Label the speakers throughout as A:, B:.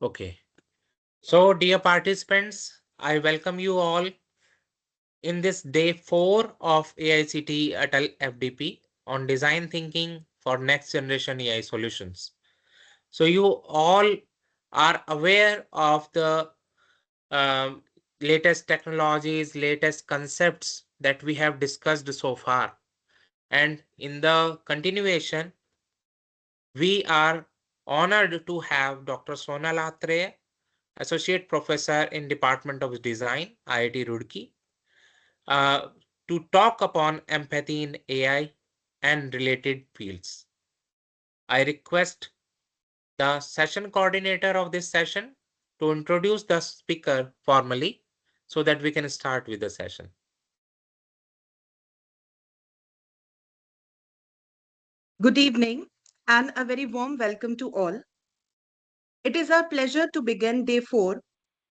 A: Okay. So, dear participants, I welcome you all in this day 4 of AICT Atal FDP on design thinking for next generation AI solutions. So, you all are aware of the um, latest technologies, latest concepts that we have discussed so far. And in the continuation, we are honored to have Dr. Sonal Atre, Associate Professor in Department of Design, IIT Roorkee, uh, to talk upon empathy in AI and related fields. I request the session coordinator of this session to introduce the speaker formally so that we can start with the session.
B: Good evening and a very warm welcome to all. It is our pleasure to begin day 4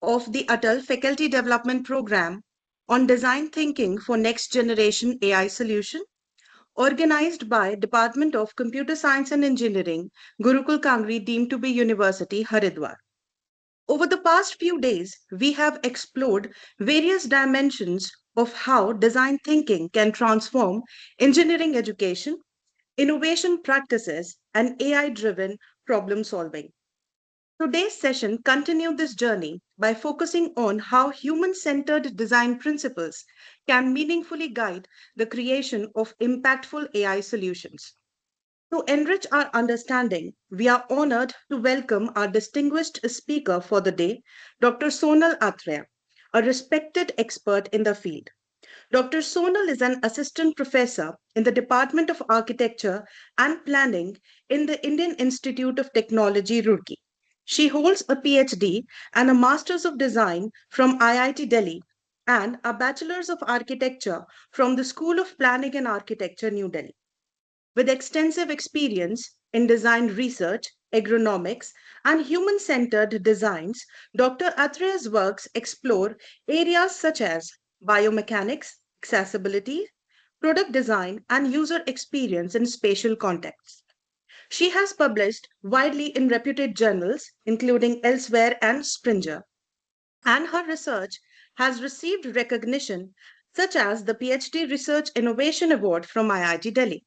B: of the Atal Faculty Development Program on Design Thinking for Next Generation AI Solution, organized by Department of Computer Science and Engineering, Gurukul Kangri deemed to be University, Haridwar. Over the past few days, we have explored various dimensions of how design thinking can transform engineering education, innovation practices, and AI driven problem solving. Today's session continued this journey by focusing on how human centered design principles can meaningfully guide the creation of impactful AI solutions. To enrich our understanding, we are honored to welcome our distinguished speaker for the day, Dr. Sonal Atreya, a respected expert in the field. Dr. Sonal is an assistant professor in the Department of Architecture and Planning in the Indian Institute of Technology, Roorkee. She holds a PhD and a Masters of Design from IIT Delhi and a Bachelor's of Architecture from the School of Planning and Architecture, New Delhi. With extensive experience in design research, agronomics, and human centered designs, Dr. Atreya's works explore areas such as biomechanics, accessibility, product design, and user experience in spatial contexts. She has published widely in reputed journals, including Elsewhere and Springer, and her research has received recognition such as the PhD Research Innovation Award from IIT Delhi.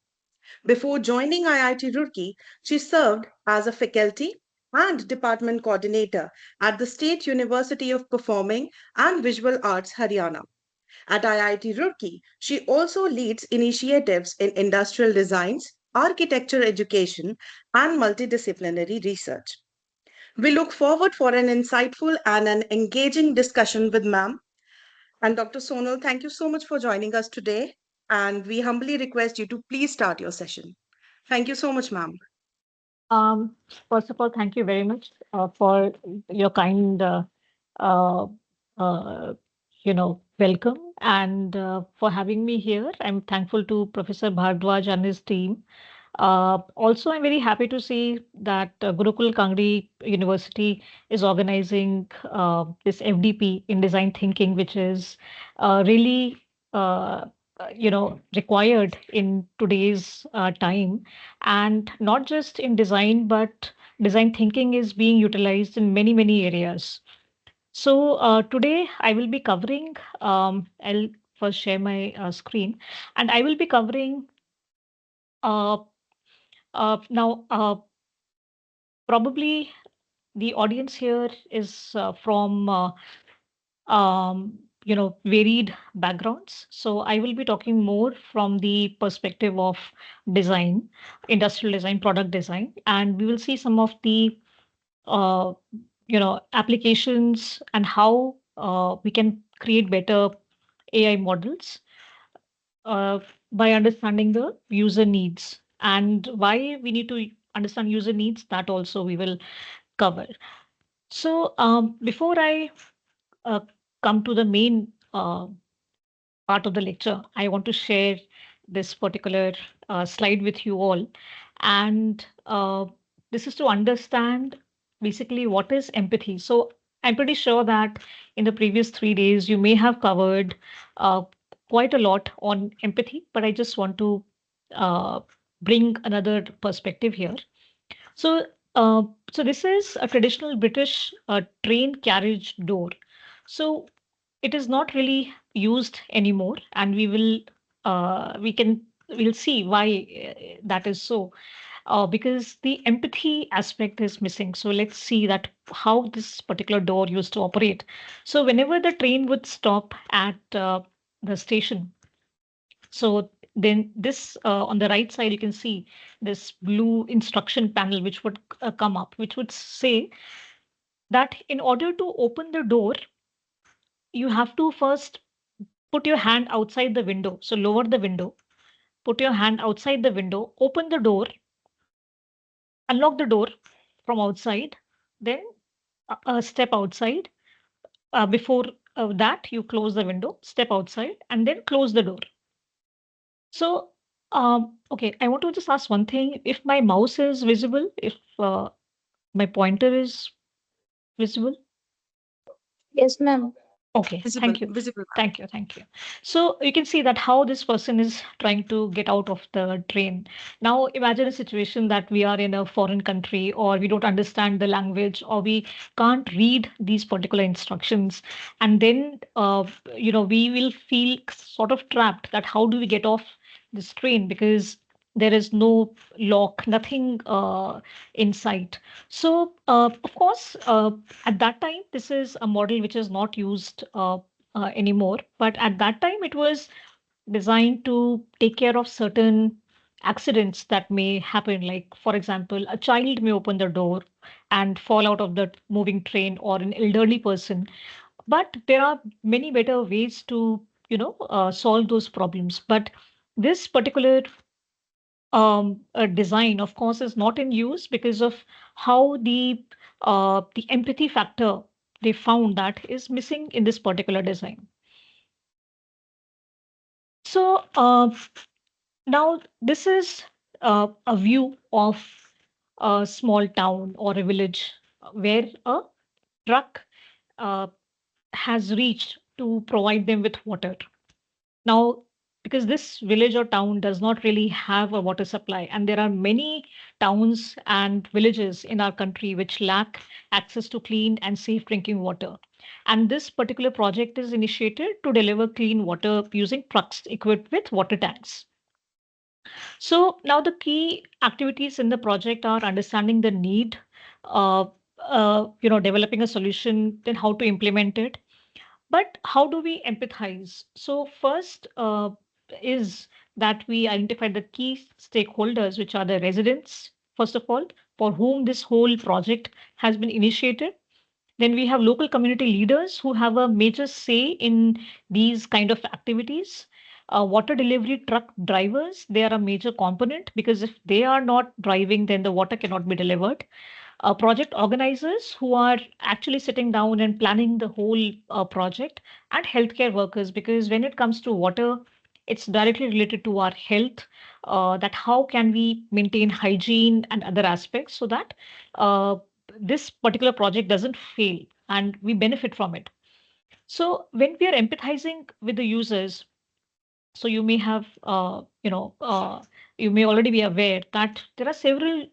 B: Before joining IIT Roorkee, she served as a faculty and department coordinator at the State University of Performing and Visual Arts, Haryana. At IIT Roorkee, she also leads initiatives in industrial designs, architecture education, and multidisciplinary research. We look forward for an insightful and an engaging discussion with ma'am. And Dr. Sonal, thank you so much for joining us today. And we humbly request you to please start your session. Thank you so much, ma'am.
C: Um, First of all, thank you very much for your kind, uh, uh, welcome and for having me here. I'm thankful to Professor Bhardwaj and his team. Also, I'm very happy to see that Gurukul Kangri University is organizing this FDP in design thinking, which is really required in today's time, and not just in design, but design thinking is being utilized in many areas. So today I will be covering. I'll first share my screen, and I will be covering. Uh, Now, probably the audience here is from varied backgrounds. So I will be talking more from the perspective of design, industrial design, product design, and we will see some of the uh, applications and how we can create better AI models uh, by understanding the user needs, and why we need to understand user needs. That also we will cover. So before I uh, come to the main part of the lecture, I want to share this particular slide with you all. And this is to understand basically what is empathy. So I'm pretty sure that in the previous 3 days, you may have covered uh, quite a lot on empathy, but I just want to uh, bring another perspective here. So Uh, so this is a traditional British train carriage door. So it is not really used anymore, and we'll see why that is so. Because the empathy aspect is missing. So let's see that how this particular door used to operate. So whenever the train would stop at the station, so then this on the right side, you can see this blue instruction panel, which would come up, which would say that in order to open the door, you have to first put your hand outside the window. So lower the window, put your hand outside the window, open the door, unlock the door from outside, then step outside. Before that, you close the window, step outside, and then close the door. So, okay, I want to just ask one thing. If my mouse is visible, if my pointer is visible.
D: Yes, ma'am.
C: Okay,
B: Visible,
C: thank you.
B: visible.
C: Thank you. Thank you. So you can see that how this person is trying to get out of the train. Now imagine a situation that we are in a foreign country, or we don't understand the language, or we can't read these particular instructions. And then, we will feel sort of trapped that how do we get off this train, because there is no lock, nothing in sight. So, of course, at that time, this is a model which is not used anymore. But at that time, it was designed to take care of certain accidents that may happen. Like, for example, a child may open the door and fall out of the moving train, or an elderly person. But there are many better ways to, solve those problems. But this particular design, of course, is not in use because of how the empathy factor they found that is missing in this particular design. So now this is a view of a small town or a village where a truck uh, has reached to provide them with water. Now, because this village or town does not really have a water supply, and there are many towns and villages in our country which lack access to clean and safe drinking water. And this particular project is initiated to deliver clean water using trucks equipped with water tanks. So now the key activities in the project are understanding the need, uh, developing a solution, then how to implement it. But how do we empathize? So first is that we identify the key stakeholders, which are the residents, first of all, for whom this whole project has been initiated. Then we have local community leaders who have a major say in these kind of activities. Water delivery truck drivers, they are a major component, because if they are not driving, then the water cannot be delivered. Project organizers who are actually sitting down and planning the whole project, and healthcare workers, because when it comes to water, it's directly related to our health. That how can we maintain hygiene and other aspects so that uh, this particular project doesn't fail and we benefit from it. So when we are empathizing with the users, so you may have, you may already be aware that there are several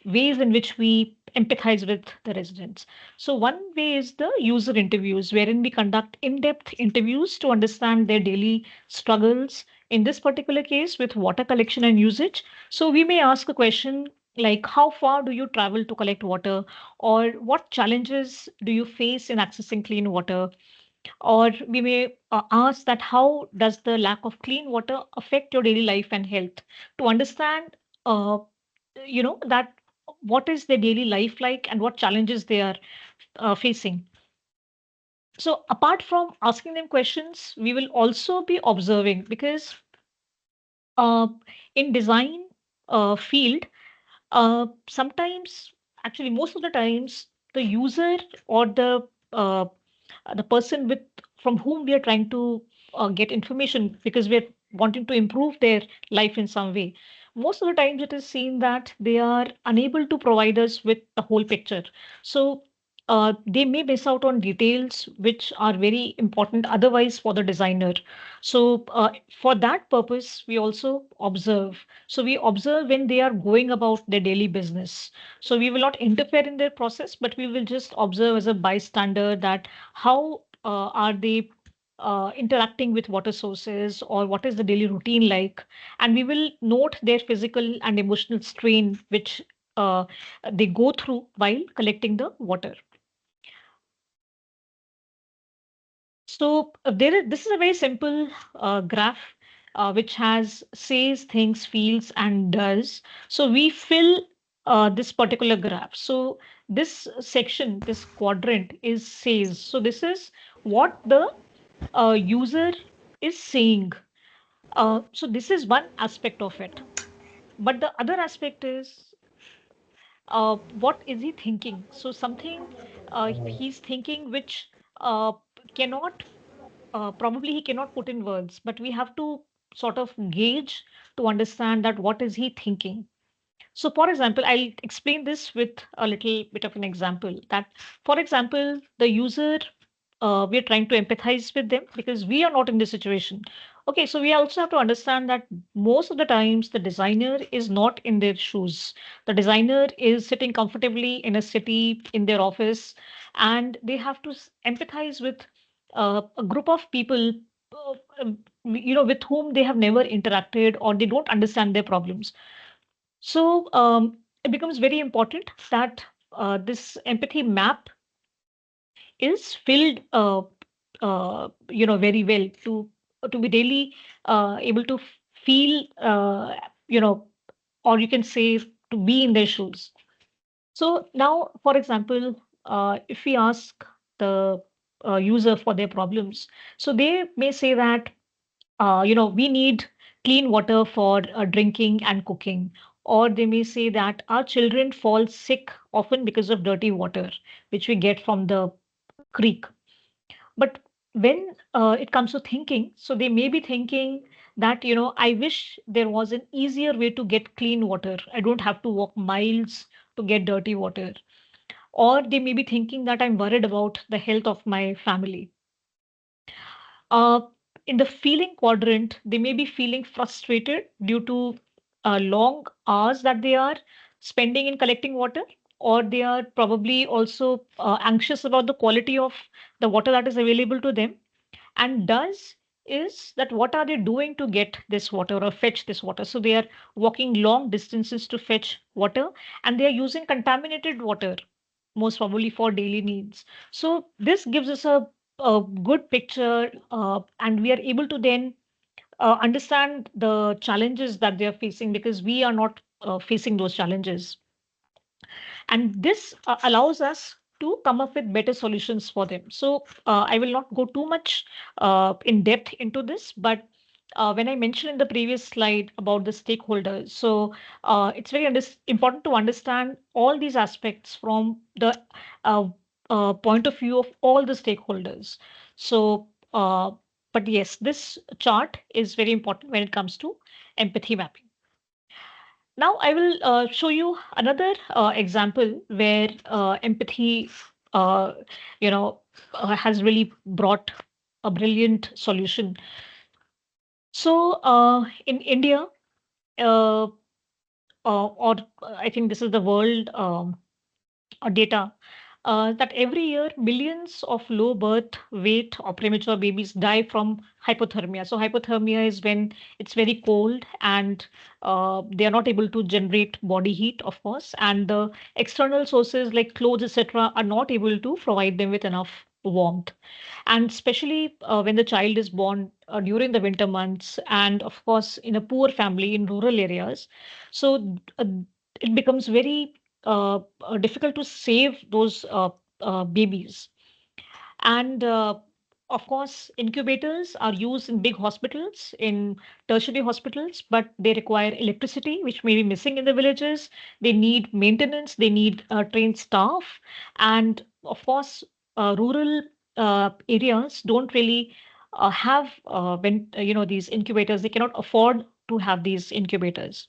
C: ways in which we empathize with the residents. So, one way is the user interviews, wherein we conduct in depth interviews to understand their daily struggles. In this particular case, with water collection and usage. So, we may ask a question like, how far do you travel to collect water? Or what challenges do you face in accessing clean water? Or we may ask that how does the lack of clean water affect your daily life and health? To understand that what is their daily life like and what challenges they are facing. So apart from asking them questions, we will also be observing, because uh, in design field, sometimes, actually most of the times, the user or uh, the person with from whom we are trying to get information, because we're wanting to improve their life in some way, most of the times it is seen that they are unable to provide us with the whole picture. So they may miss out on details which are very important otherwise for the designer. So for that purpose, we also observe. So we observe when they are going about their daily business. So we will not interfere in their process, but we will just observe as a bystander that how are they interacting with water sources, or what is the daily routine like, and we will note their physical and emotional strain which they go through while collecting the water. So this is a very simple graph which has says, thinks, feels, and does. So we fill this particular graph. So this section, this quadrant is says. So this is what the user is saying. So this is one aspect of it. But the other aspect is what is he thinking? So something he's thinking which cannot probably he cannot put in words, but we have to sort of gauge to understand that what is he thinking. So for example, I'll explain this with a little bit of an example that, for example, the user, we're trying to empathize with them because we are not in this situation. Okay, so we also have to understand that most of the times the designer is not in their shoes. The designer is sitting comfortably in a city in their office, and they have to empathize with a group of people, with whom they have never interacted or they don't understand their problems. So it becomes very important that this empathy map is filled, very well to be really able to feel, you know, or you can say to be in their shoes. So now, for example, if we ask the user for their problems, so they may say that we need clean water for drinking and cooking. Or they may say that our children fall sick often because of dirty water, which we get from the creek. But when it comes to thinking, so they may be thinking that, I wish there was an easier way to get clean water. I don't have to walk miles to get dirty water. Or they may be thinking that I'm worried about the health of my family. Uh, in the feeling quadrant, they may be feeling frustrated due to long hours that they are spending in collecting water, or they are probably also anxious about the quality of the water that is available to them. And does is that what are they doing to get this water or fetch this water? So they are walking long distances to fetch water, and they are using contaminated water, most probably for daily needs. So this gives us a good picture, and we are able to then understand the challenges that they are facing because we are not facing those challenges. And this allows us to come up with better solutions for them. So I will not go too much in depth into this, but when I mentioned in the previous slide about the stakeholders, so it's very important to understand all these aspects from the uh, point of view of all the stakeholders. So, but yes, this chart is very important when it comes to empathy mapping. Now I will show you another example where empathy, uh, has really brought a brilliant solution. So in India, uh, or I think this is the world data, that every year millions of low birth weight or premature babies die from hypothermia. So hypothermia is when it's very cold and they are not able to generate body heat, of course, and the external sources like clothes, etc., are not able to provide them with enough warmth. And especially when the child is born during the winter months, and of course in a poor family in rural areas, so it becomes very difficult to save those babies. And of course, incubators are used in big hospitals, in tertiary hospitals, but they require electricity, which may be missing in the villages. They need maintenance, they need trained staff. And of course, rural areas don't really have when these incubators, they cannot afford to have these incubators.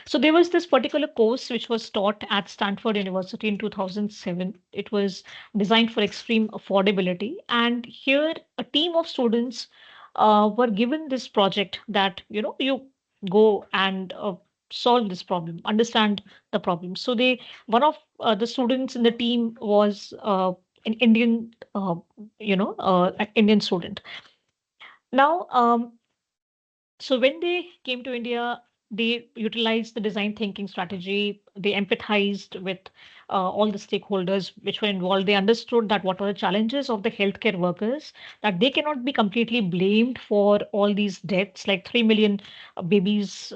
C: So there was this particular course which was taught at Stanford University in 2007. It was designed for extreme affordability. And here a team of students were given this project that, you go and solve this problem, understand the problem. So one of the students in the team was an Indian, an Indian student. Now, so when they came to India, they utilized the design thinking strategy. They empathized with all the stakeholders which were involved. They understood that what are the challenges of the healthcare workers, that they cannot be completely blamed for all these deaths. Like 3 million babies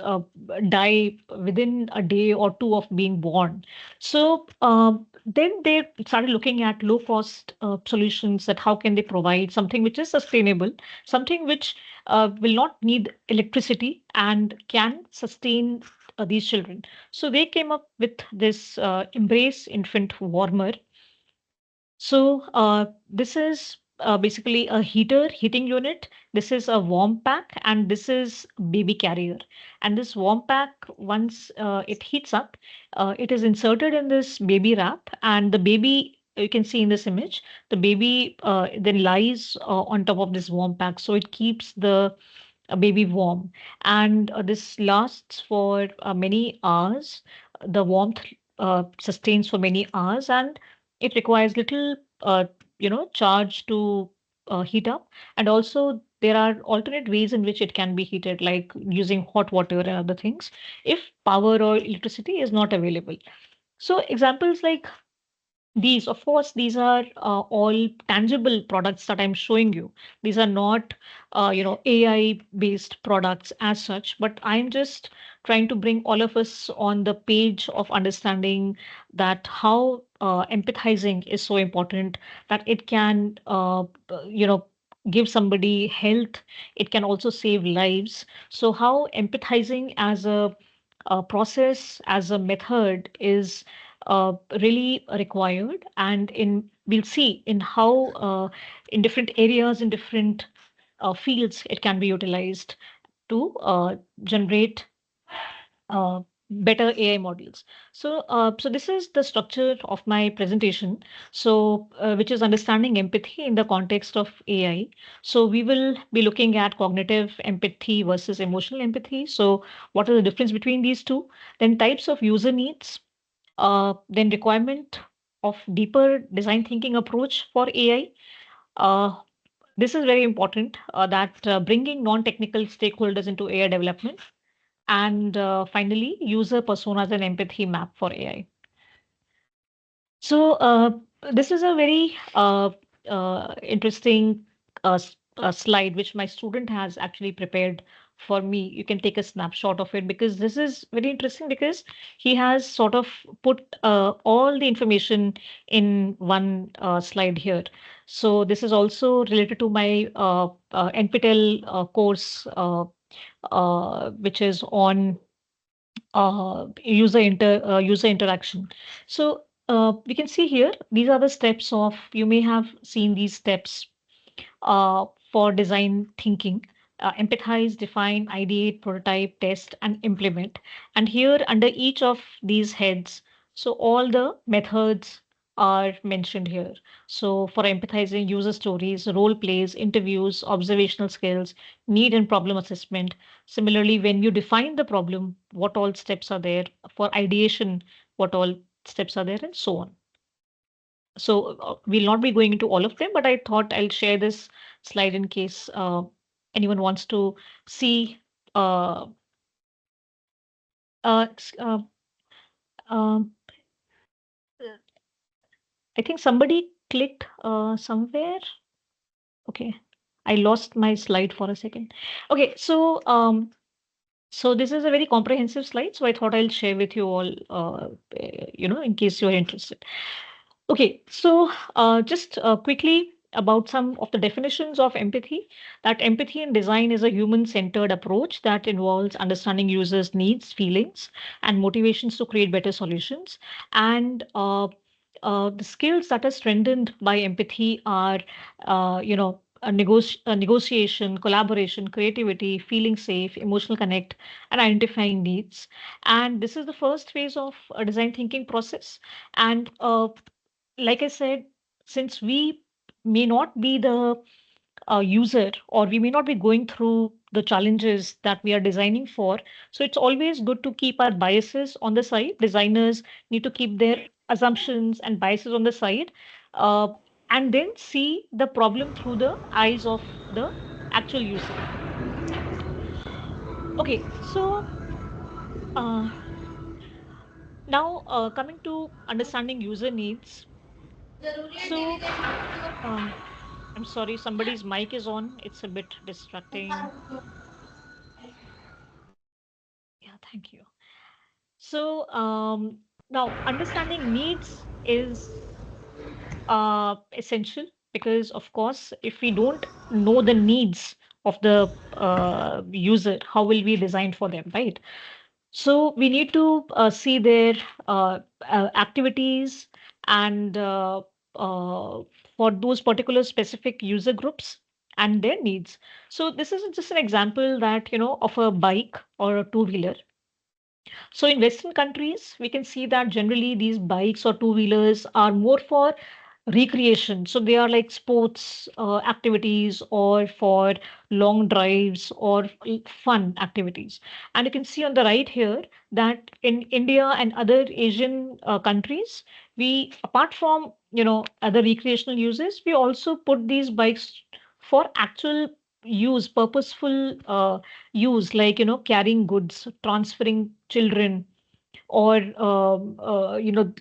C: die within a day or two of being born. So then they started looking at low cost solutions, that how can they provide something which is sustainable, something which will not need electricity and can sustain these children. So they came up with this Embrace Infant Warmer. So this is basically a heating unit. This is a warm pack, and this is baby carrier. And this warm pack, once it heats up, it is inserted in this baby wrap, and the baby, you can see in this image, the baby then lies on top of this warm pack. So it keeps the baby warm, and this lasts for many hours. The warmth sustains for many hours, and it requires little charge to heat up. And also there are alternate ways in which it can be heated, like using hot water and other things, if power or electricity is not available. So examples like these, of course, these are all tangible products that I'm showing you. These are not, AI based products as such, but I'm just trying to bring all of us on the page of understanding that how empathizing is so important, that it can, give somebody health. It can also save lives. So how empathizing as a process, as a method is really required. And in we'll see in how in different areas, in different fields, it can be utilized to generate uh, better AI models. So this is the structure of my presentation. So, which is understanding empathy in the context of AI. So we will be looking at cognitive empathy versus emotional empathy. So what are the difference between these two? Then types of user needs, then requirement of deeper design thinking approach for AI. Uh, this is very important, that bringing non-technical stakeholders into AI development. And finally, user personas and empathy map for AI. So this is a very interesting slide which my student has actually prepared for me. You can take a snapshot of it, because this is very interesting, because he has sort of put all the information in one slide here. So this is also related to my NPTEL course, which is on user interaction. So we can see here, these are the steps of, you may have seen these steps for design thinking: empathize, define, ideate, prototype, test, and implement. And here under each of these heads, so all the methods are mentioned here. So for empathizing, user stories, role plays, interviews, observational skills, need and problem assessment. Similarly, when you define the problem, what all steps are there? For ideation, what all steps are there, and so on. So we'll not be going into all of them, but I thought I'll share this slide in case anyone wants to see. Uh, uh, s- uh, um, I think somebody clicked somewhere. Okay, I lost my slide for a second. Okay, so this is a very comprehensive slide, so I thought I'll share with you all, in case you're interested. Okay, so just quickly about some of the definitions of empathy. That empathy in design is a human-centered approach that involves understanding users' needs, feelings, and motivations to create better solutions. And the skills that are strengthened by empathy are, negotiation, collaboration, creativity, feeling safe, emotional connect, and identifying needs. And this is the first phase of a design thinking process. And like I said, since we may not be the user, or we may not be going through the challenges that we are designing for, so it's always good to keep our biases on the side. Designers need to keep their assumptions and biases on the side, uh, and then see the problem through the eyes of the actual user. Okay, so uh, now coming to understanding user needs. So I'm sorry, somebody's mic is on. It's a bit distracting. Yeah, thank you. So now understanding needs is essential, because of course, if we don't know the needs of the user, how will we design for them, right? So we need to see their uh, activities, and uh, for those particular specific user groups and their needs. So this is just an example that, of a bike or a two-wheeler. So in Western countries, we can see that generally these bikes or two-wheelers are more for recreation. So they are like sports activities, or for long drives, or fun activities. And you can see on the right here that in India and other Asian countries, we, apart from, other recreational uses, we also put these bikes for actual use, purposeful use, like, carrying goods, transferring children, or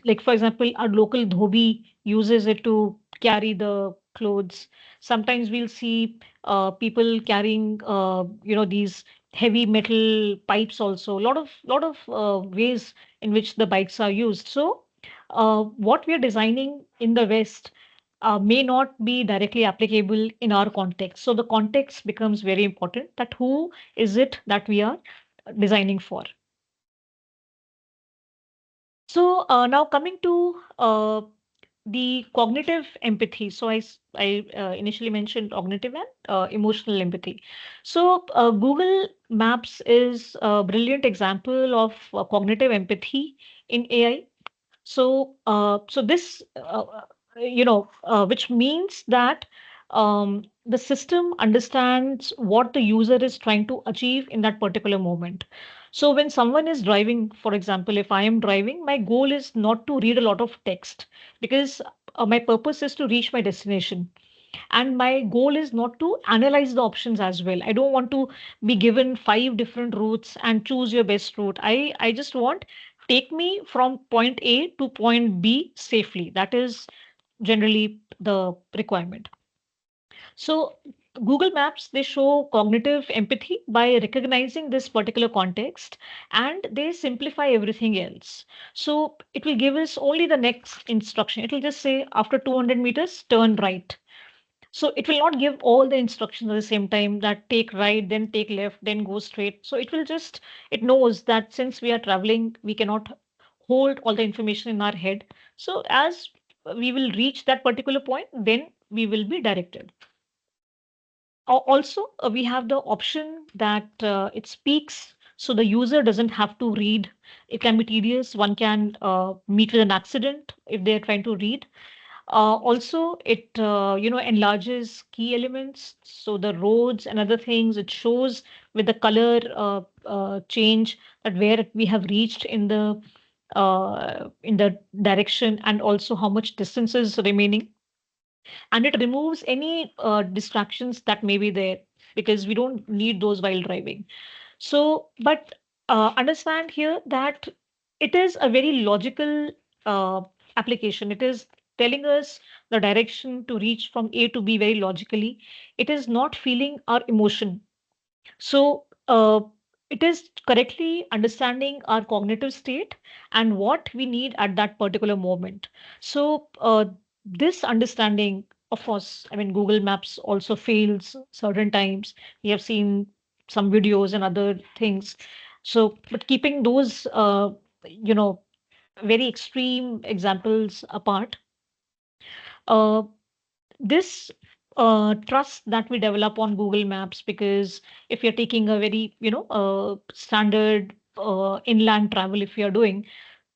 C: like for example, our local dhobi uses it to carry the clothes. Sometimes we'll see people carrying these heavy metal pipes also. A lot of ways in which the bikes are used. So what we are designing in the West may not be directly applicable in our context. So the context becomes very important, that who is it that we are designing for. So now coming to the cognitive empathy. So I initially mentioned cognitive and emotional empathy. So Google Maps is a brilliant example of cognitive empathy in AI. So this, which means that the system understands what the user is trying to achieve in that particular moment. So when someone is driving, for example, if I am driving, my goal is not to read a lot of text, because my purpose is to reach my destination. And my goal is not to analyze the options as well. I don't want to be given five different routes and choose your best route. I just want, take me from point A to point B safely. That is generally the requirement. So Google Maps, they show cognitive empathy by recognizing this particular context, and they simplify everything else. So it will give us only the next instruction. It will just say after 200 meters, turn right. So it will not give all the instructions at the same time, that take right, then take left, then go straight. So it will just, it knows that since we are traveling, we cannot hold all the information in our head. So as we will reach that particular point, then we will be directed. Also, we have the option that it speaks, so the user doesn't have to read. It can be tedious. One can meet with an accident if they're trying to read. Also, it enlarges key elements, so the roads and other things. It shows with the color change that where we have reached in the direction, and also how much distance is remaining. And it removes any distractions that may be there, because we don't need those while driving. So, but understand here that it is a very logical uh, application. It is telling us the direction to reach from A to B very logically. It is not feeling our emotion. So it is correctly understanding our cognitive state and what we need at that particular moment. So this understanding, of course, I mean, Google Maps also fails certain times. We have seen some videos and other things. So, but keeping those, you know, very extreme examples apart, uh, this trust that we develop on Google Maps, because if you're taking a very, standard inland travel, if you're doing,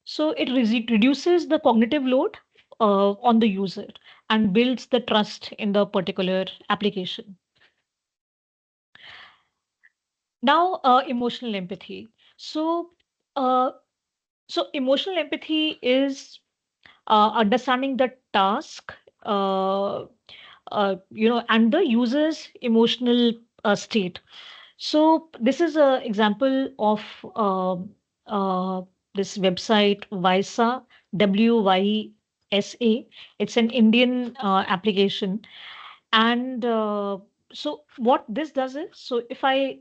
C: so it reduces the cognitive load on the user and builds the trust in the particular application. Now, emotional empathy. So, uh, emotional empathy is understanding the task, uh, and the user's emotional state. So this is an example of uh, this website Vysa, WYSA. It's an Indian application, and so what this does is, so if I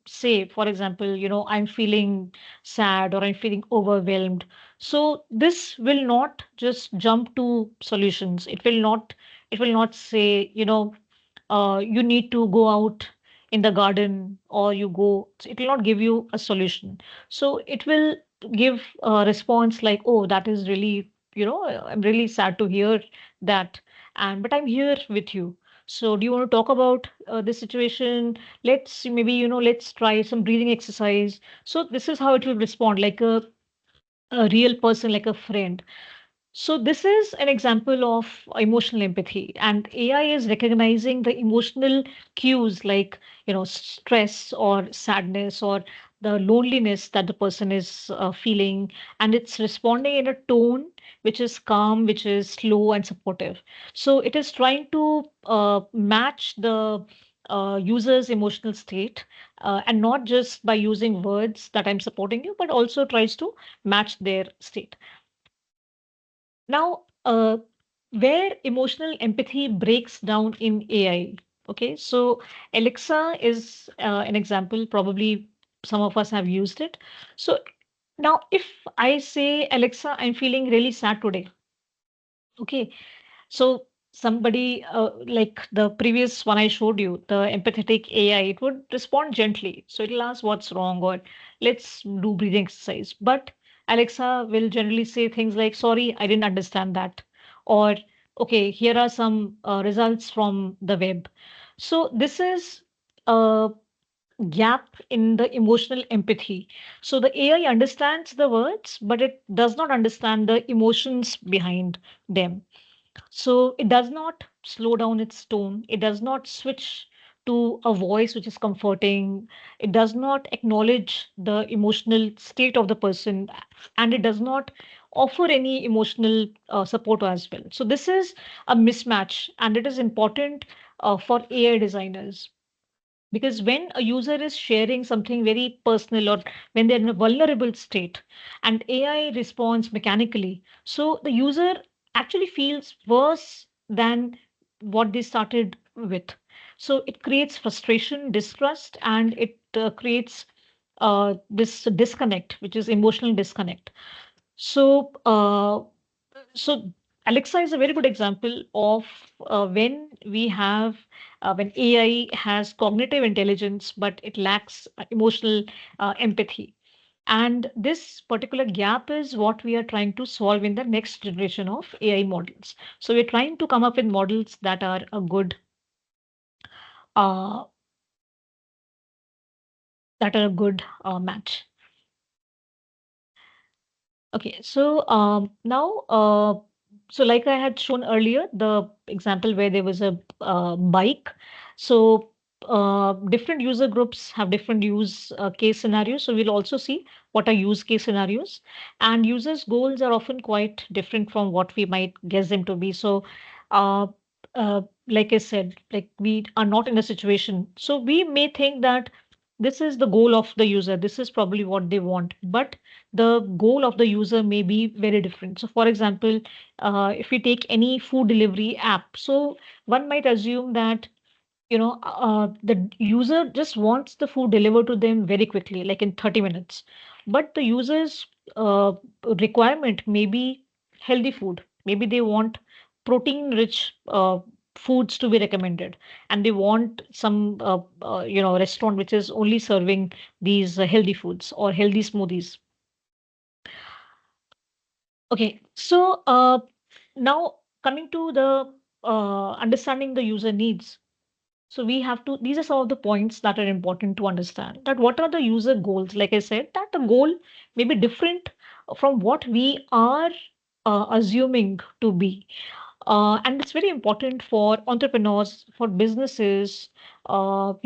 C: say, for example, I'm feeling sad or I'm feeling overwhelmed, so this will not just jump to solutions. It will not say, you need to go out in the garden, or it will not give you a solution. So it will give a response like, oh, that is really, I'm really sad to hear that, and but I'm here with you. So do you want to talk about this situation? Let's try some breathing exercise. So this is how it will respond, like a real person, like a friend. So this is an example of emotional empathy, and AI is recognizing the emotional cues like, stress or sadness or the loneliness that the person is feeling, and it's responding in a tone which is calm, which is slow and supportive. So it is trying to match the user's emotional state, and not just by using words that I'm supporting you, but also tries to match their state. Now, where emotional empathy breaks down in AI. Okay, so Alexa is an example. Probably some of us have used it. So now, if I say, Alexa, I'm feeling really sad today. Okay, so somebody like the previous one I showed you, the empathetic AI, it would respond gently. So it'll ask what's wrong, or let's do breathing exercise. But Alexa will generally say things like, sorry, I didn't understand that. Or, okay, here are some results from the web. So this is a gap in the emotional empathy. So the AI understands the words, but it does not understand the emotions behind them. So it does not slow down its tone. It does not switch to a voice which is comforting. It does not acknowledge the emotional state of the person, and it does not offer any emotional support as well. So this is a mismatch, and it is important for AI designers, because when a user is sharing something very personal, or when they're in a vulnerable state and AI responds mechanically, so the user actually feels worse than what they started with. So it creates frustration, distrust, and it creates this disconnect, which is emotional disconnect. So, so Alexa is a very good example of when AI has cognitive intelligence, but it lacks emotional empathy. And this particular gap is what we are trying to solve in the next generation of AI models. So we're trying to come up with models uh, that are a good match. Okay, so now, so like I had shown earlier, the example where there was a bike. So different user groups have different use case scenarios. So we'll also see what are use case scenarios, and users' goals are often quite different from what we might guess them to be. So, uh, like I said, like we are not in a situation. So we may think that this is the goal of the user. This is probably what they want, but the goal of the user may be very different. So, for example, if we take any food delivery app, so one might assume that the user just wants the food delivered to them very quickly, like in 30 minutes. But the user's requirement may be healthy food. Maybe they want protein-rich foods to be recommended, and they want some restaurant which is only serving these healthy foods or healthy smoothies. Okay, so now coming to the understanding the user needs. So we have to, these are some of the points that are important to understand, that what are the user goals. Like I said, that the goal may be different from what we are assuming to be. And it's very important for entrepreneurs, for businesses, for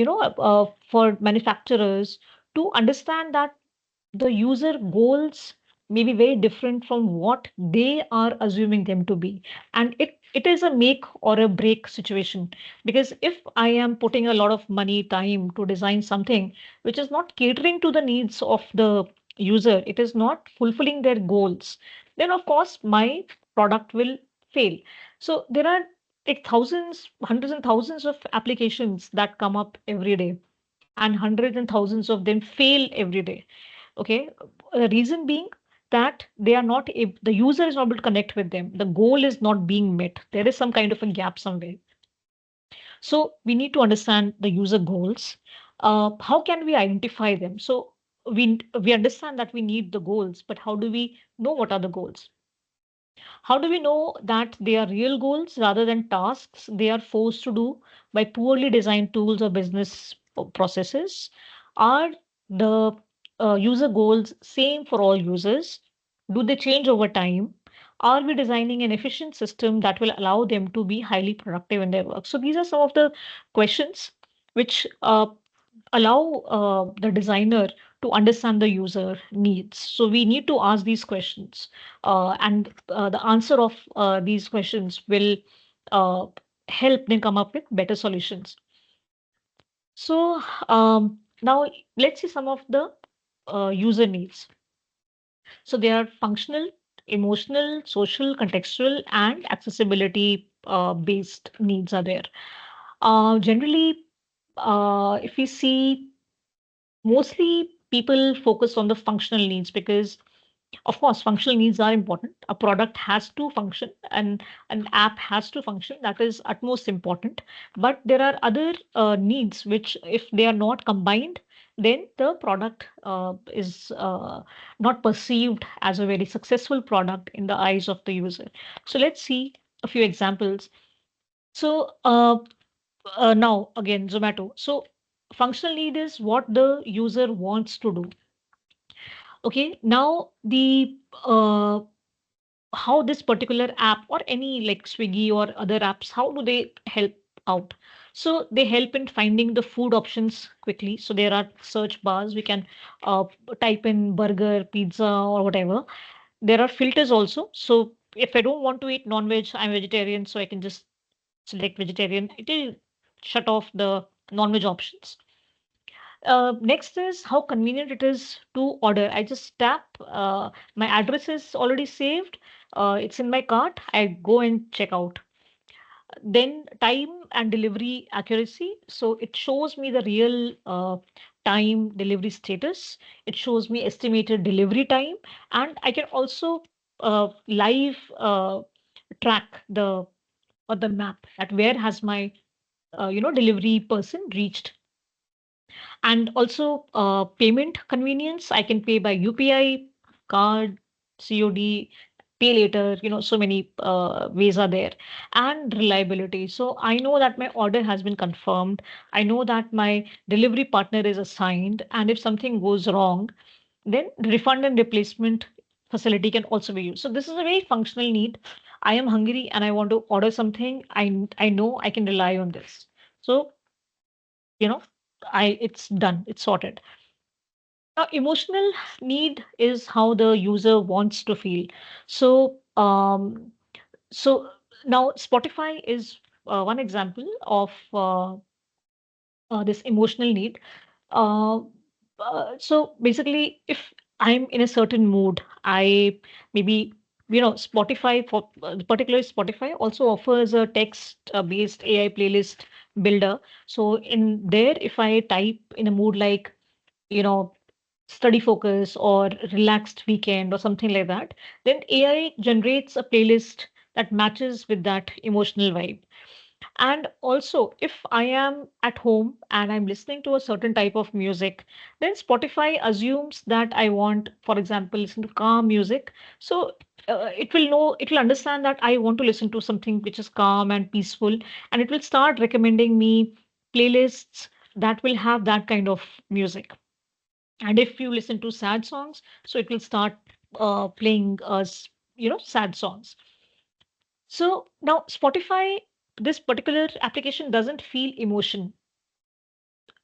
C: manufacturers to understand that the user goals may be very different from what they are assuming them to be. And it is a make or a break situation, because if I am putting a lot of money, time to design something which is not catering to the needs of the user, it is not fulfilling their goals, then of course my product will fail. So there are like thousands, hundreds and thousands of applications that come up every day, and hundreds and thousands of them fail every day. Okay, the reason being that they are not the user is not able to connect with them. The goal is not being met. There is some kind of a gap somewhere. So we need to understand the user goals. How can we identify them? So we understand that we need the goals, but how do we know what are the goals? How do we know that they are real goals rather than tasks they are forced to do by poorly designed tools or business processes? Are the user goals same for all users? Do they change over time? Are we designing an efficient system that will allow them to be highly productive in their work? So these are some of the questions which allow the designer to understand the user needs. So we need to ask these questions, and the answer of these questions will uh, help them come up with better solutions. So now let's see some of the user needs. So they are functional, emotional, social, contextual, and accessibility based needs are there. Generally, if we see, mostly people focus on the functional needs because, of course, functional needs are important. A product has to function and an app has to function. That is utmost important. But there are other needs which, if they are not combined, then the product is not perceived as a very successful product in the eyes of the user. So let's see a few examples. So now again, Zomato. So functional need is what the user wants to do. Okay, now the how this particular app or any like Swiggy or other apps, how do they help out? So they help in finding the food options quickly. So there are search bars. We can uh, type in burger, pizza, or whatever. There are filters also. So if I don't want to eat non-veg, I'm vegetarian, so I can just select vegetarian. It will shut off the non-veg options. Next is how convenient it is to order. I just tap, my address is already saved. It's in my cart. I go and check out. Then time and delivery accuracy. So it shows me the real time delivery status. It shows me estimated delivery time, and I can also live track the or the map at where has my delivery person reached. And also payment convenience. I can pay by UPI, card, COD, pay later. So many ways are there. And reliability. So I know that my order has been confirmed. I know that my delivery partner is assigned. And if something goes wrong, then refund and replacement facility can also be used. So this is a very functional need. I am hungry and I want to order something. I know I can rely on this. So you know it's done, it's sorted. Now emotional need is how the user wants to feel. So um so now Spotify is one example of this emotional need. uh, so basically, if I'm in a certain mood, I maybe, Spotify, for particularly Spotify also offers a text based AI playlist builder. So in there, if I type in a mood like, you know, study focus or relaxed weekend or something like that, then AI generates a playlist that matches with that emotional vibe. And also, if I am at home and I'm listening to a certain type of music, then Spotify assumes that I want, for example, listen to calm music. So it will understand that I want to listen to something which is calm and peaceful, and it will start recommending me playlists that will have that kind of music. And if you listen to sad songs, so it will start playing sad songs. So now Spotify, this particular application doesn't feel emotion,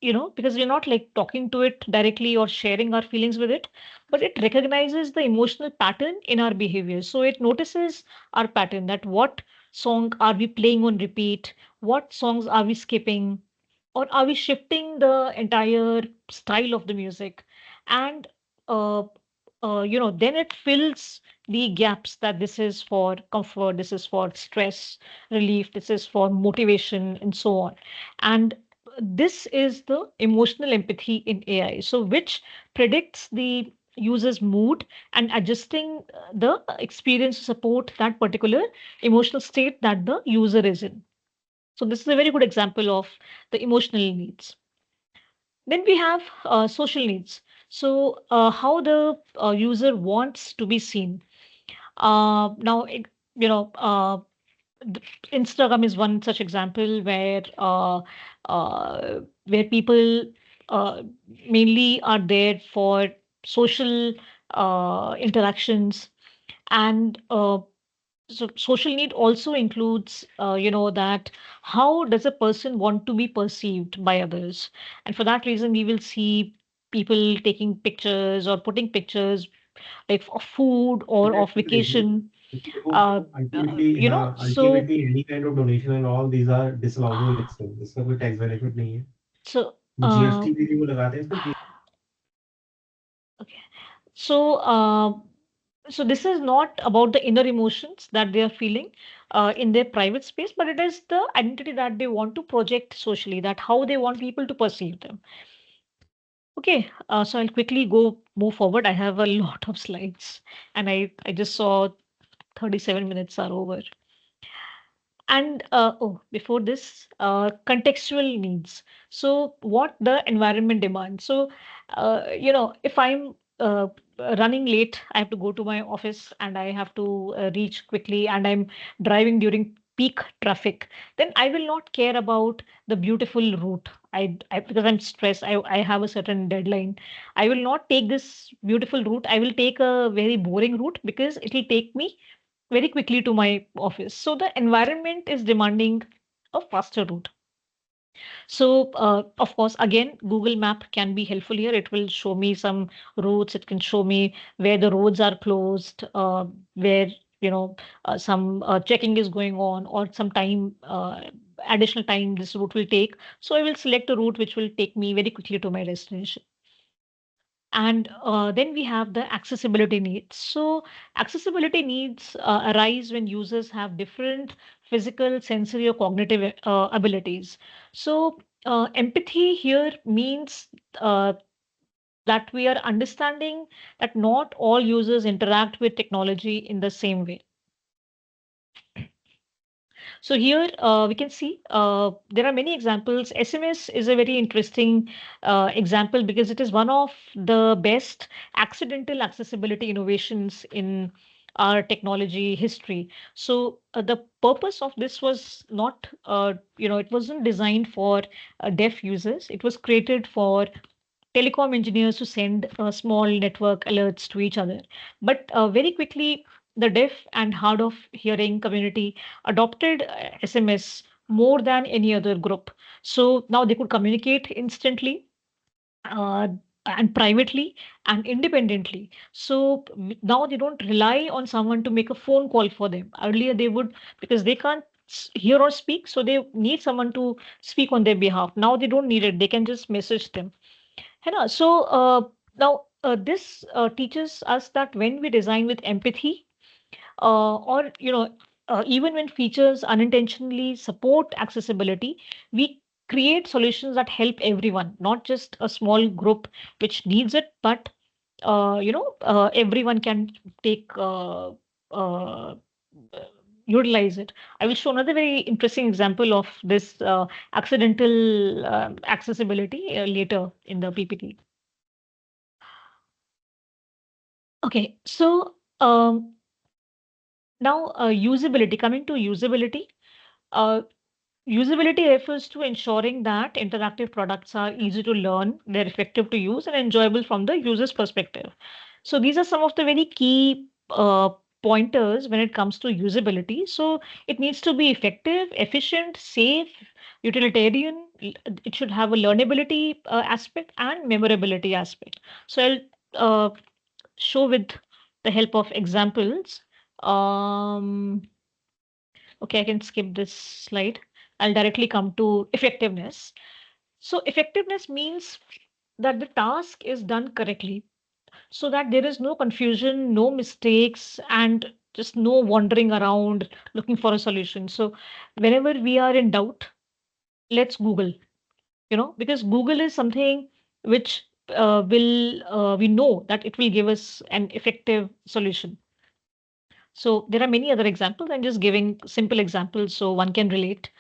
C: because we're not like talking to it directly or sharing our feelings with it, but it recognizes the emotional pattern in our behavior. So it notices our pattern, that what song are we playing on repeat, what songs are we skipping, or are we shifting the entire style of the music. And uh, then it fills the gaps, that this is for comfort, this is for stress relief, this is for motivation, and so on. And this is the emotional empathy in AI, so which predicts the user's mood and adjusting the experience to support that particular emotional state that the user is in. So this is a very good example of the emotional needs. Then we have social needs. So how the user wants to be seen. Now, you know, Instagram is one such example where people uh, mainly are there for social interactions. And so social need also includes that how does a person want to be perceived by others. And for that reason we will see people taking pictures or putting pictures like of food or of vacation.
E: देखो
C: uh, so
E: ultimately any kind of donation and all these are disallowable expense. इसका कोई tax benefit नहीं है.
C: so uh,
E: GST भी नहीं वो लगाते हैं इसमें.
C: okay. So so this is not about the inner emotions that they are feeling in their private space, but it is the identity that they want to project socially, that how they want people to perceive them. Okay, so I'll quickly go move forward. I have a lot of slides, and I just saw 37 minutes are over. And before this, contextual needs. So, what the environment demands. So, if I'm running late, I have to go to my office and I have to reach quickly, and I'm driving during peak traffic, then I will not care about the beautiful route. Because I'm stressed, I have a certain deadline. I will not take this beautiful route. I will take a very boring route because it will take me very quickly to my office. So the environment is demanding a faster route. So of course, again, Google Map can be helpful here. It will show me some routes. It can show me where the roads are closed, where some checking is going on, or some time additional time this route will take. So I will select a route which will take me very quickly to my destination. And then we have the accessibility needs. So accessibility needs arise when users have different physical, sensory, or cognitive abilities. So empathy here means that we are understanding that not all users interact with technology in the same way. So here we can see there are many examples. SMS is a very interesting example because it is one of the best accidental accessibility innovations in our technology history. So the purpose of this was not, it wasn't designed for deaf users. It was created for telecom engineers to send small network alerts to each other. But very quickly, the deaf and hard of hearing community adopted SMS more than any other group. So now they could communicate instantly. And privately and independently. So now they don't rely on someone to make a phone call for them. Earlier they would, because they can't hear or speak, so they need someone to speak on their behalf. Now they don't need it. They can just message them. है ना? So now this teaches us that when we design with empathy, or even when features unintentionally support accessibility, we create solutions that help everyone, not just a small group which needs it, but everyone can take utilize it. I will show another very interesting example of this accidental accessibility later in the PPT. Okay, so now usability, coming to usability. Uh, Usability refers to ensuring that interactive products are easy to learn, they're effective to use, and enjoyable from the user's perspective. So these are some of the very key pointers when it comes to usability. So it needs to be effective, efficient, safe, utilitarian. It should have a learnability aspect and memorability aspect. So I'll show with the help of examples. Okay, I can skip this slide. I'll directly come to effectiveness. So effectiveness means that the task is done correctly so that there is no confusion, no mistakes, and just no wandering around looking for a solution. So whenever we are in doubt, let's Google, because Google is something which we know that it will give us an effective solution. So there are many other examples. I'm just giving simple examples so one can relate.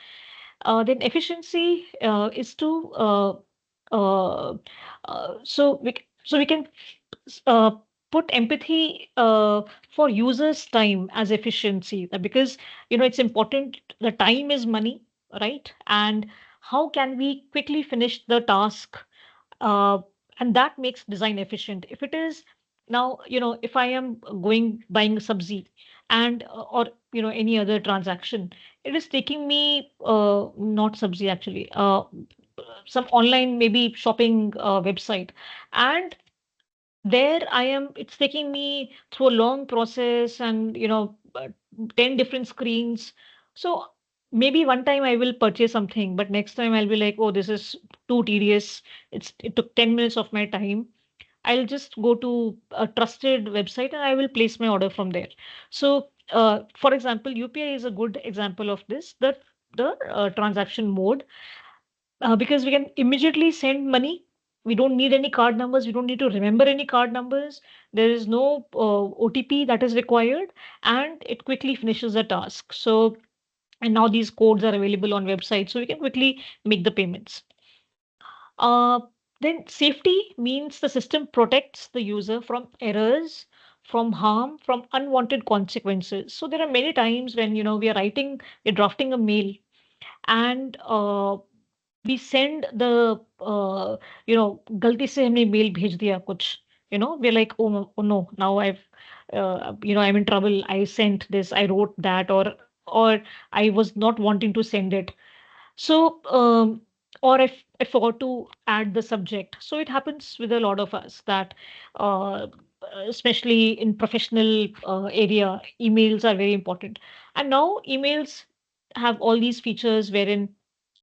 C: Then efficiency is to uh, so we can uh, put empathy for users' time as efficiency because it's important. The time is money, right? And how can we quickly finish the task uh, and that makes design efficient. If it is now, if I am going buying sabzi and or any other transaction, it is taking me not sabzi actually, some online maybe shopping website, and there I am. It's taking me through a long process and 10 different screens. So maybe one time I will purchase something, but next time I'll be like, oh, this is too tedious. It took 10 minutes of my time. I'll just go to a trusted website and I will place my order from there. So, for example, UPI is a good example of this. The transaction mode, because we can immediately send money. We don't need any card numbers. We don't need to remember any card numbers. There is no OTP that is required, and it quickly finishes the task. So, and now these codes are available on websites, so we can quickly make the payments. Uh, then safety means the system protects the user from errors, from harm, from unwanted consequences. So there are many times when we're drafting a mail, and we send the गलती से हमने mail भेज दिया कुछ, we're like, oh no, now I'm in trouble. I sent this, I wrote that, or I was not wanting to send it. So, or if I forgot to add the subject. So it happens with a lot of us that, uh, especially in professional area, emails are very important. And now emails have all these features wherein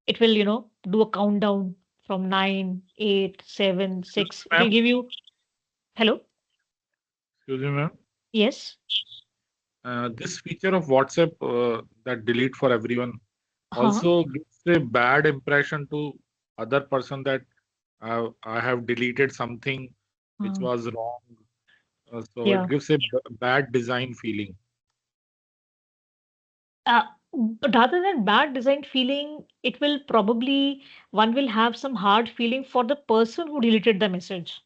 C: it will, do a countdown from 9, 8, 7,
F: Excuse
C: 6.
F: me,
C: It will
F: ma'am.
C: give you, hello?
F: Excuse me, ma'am.
C: Yes.
F: This feature of WhatsApp that delete for everyone
C: Huh.
F: also gives a bad impression to other person that I have deleted something which
C: Hmm.
F: was wrong. So
C: Yeah.
F: it gives a bad design feeling.
C: Uh, but rather than bad design feeling, it will probably, one will have some hard feeling for the person who deleted the message.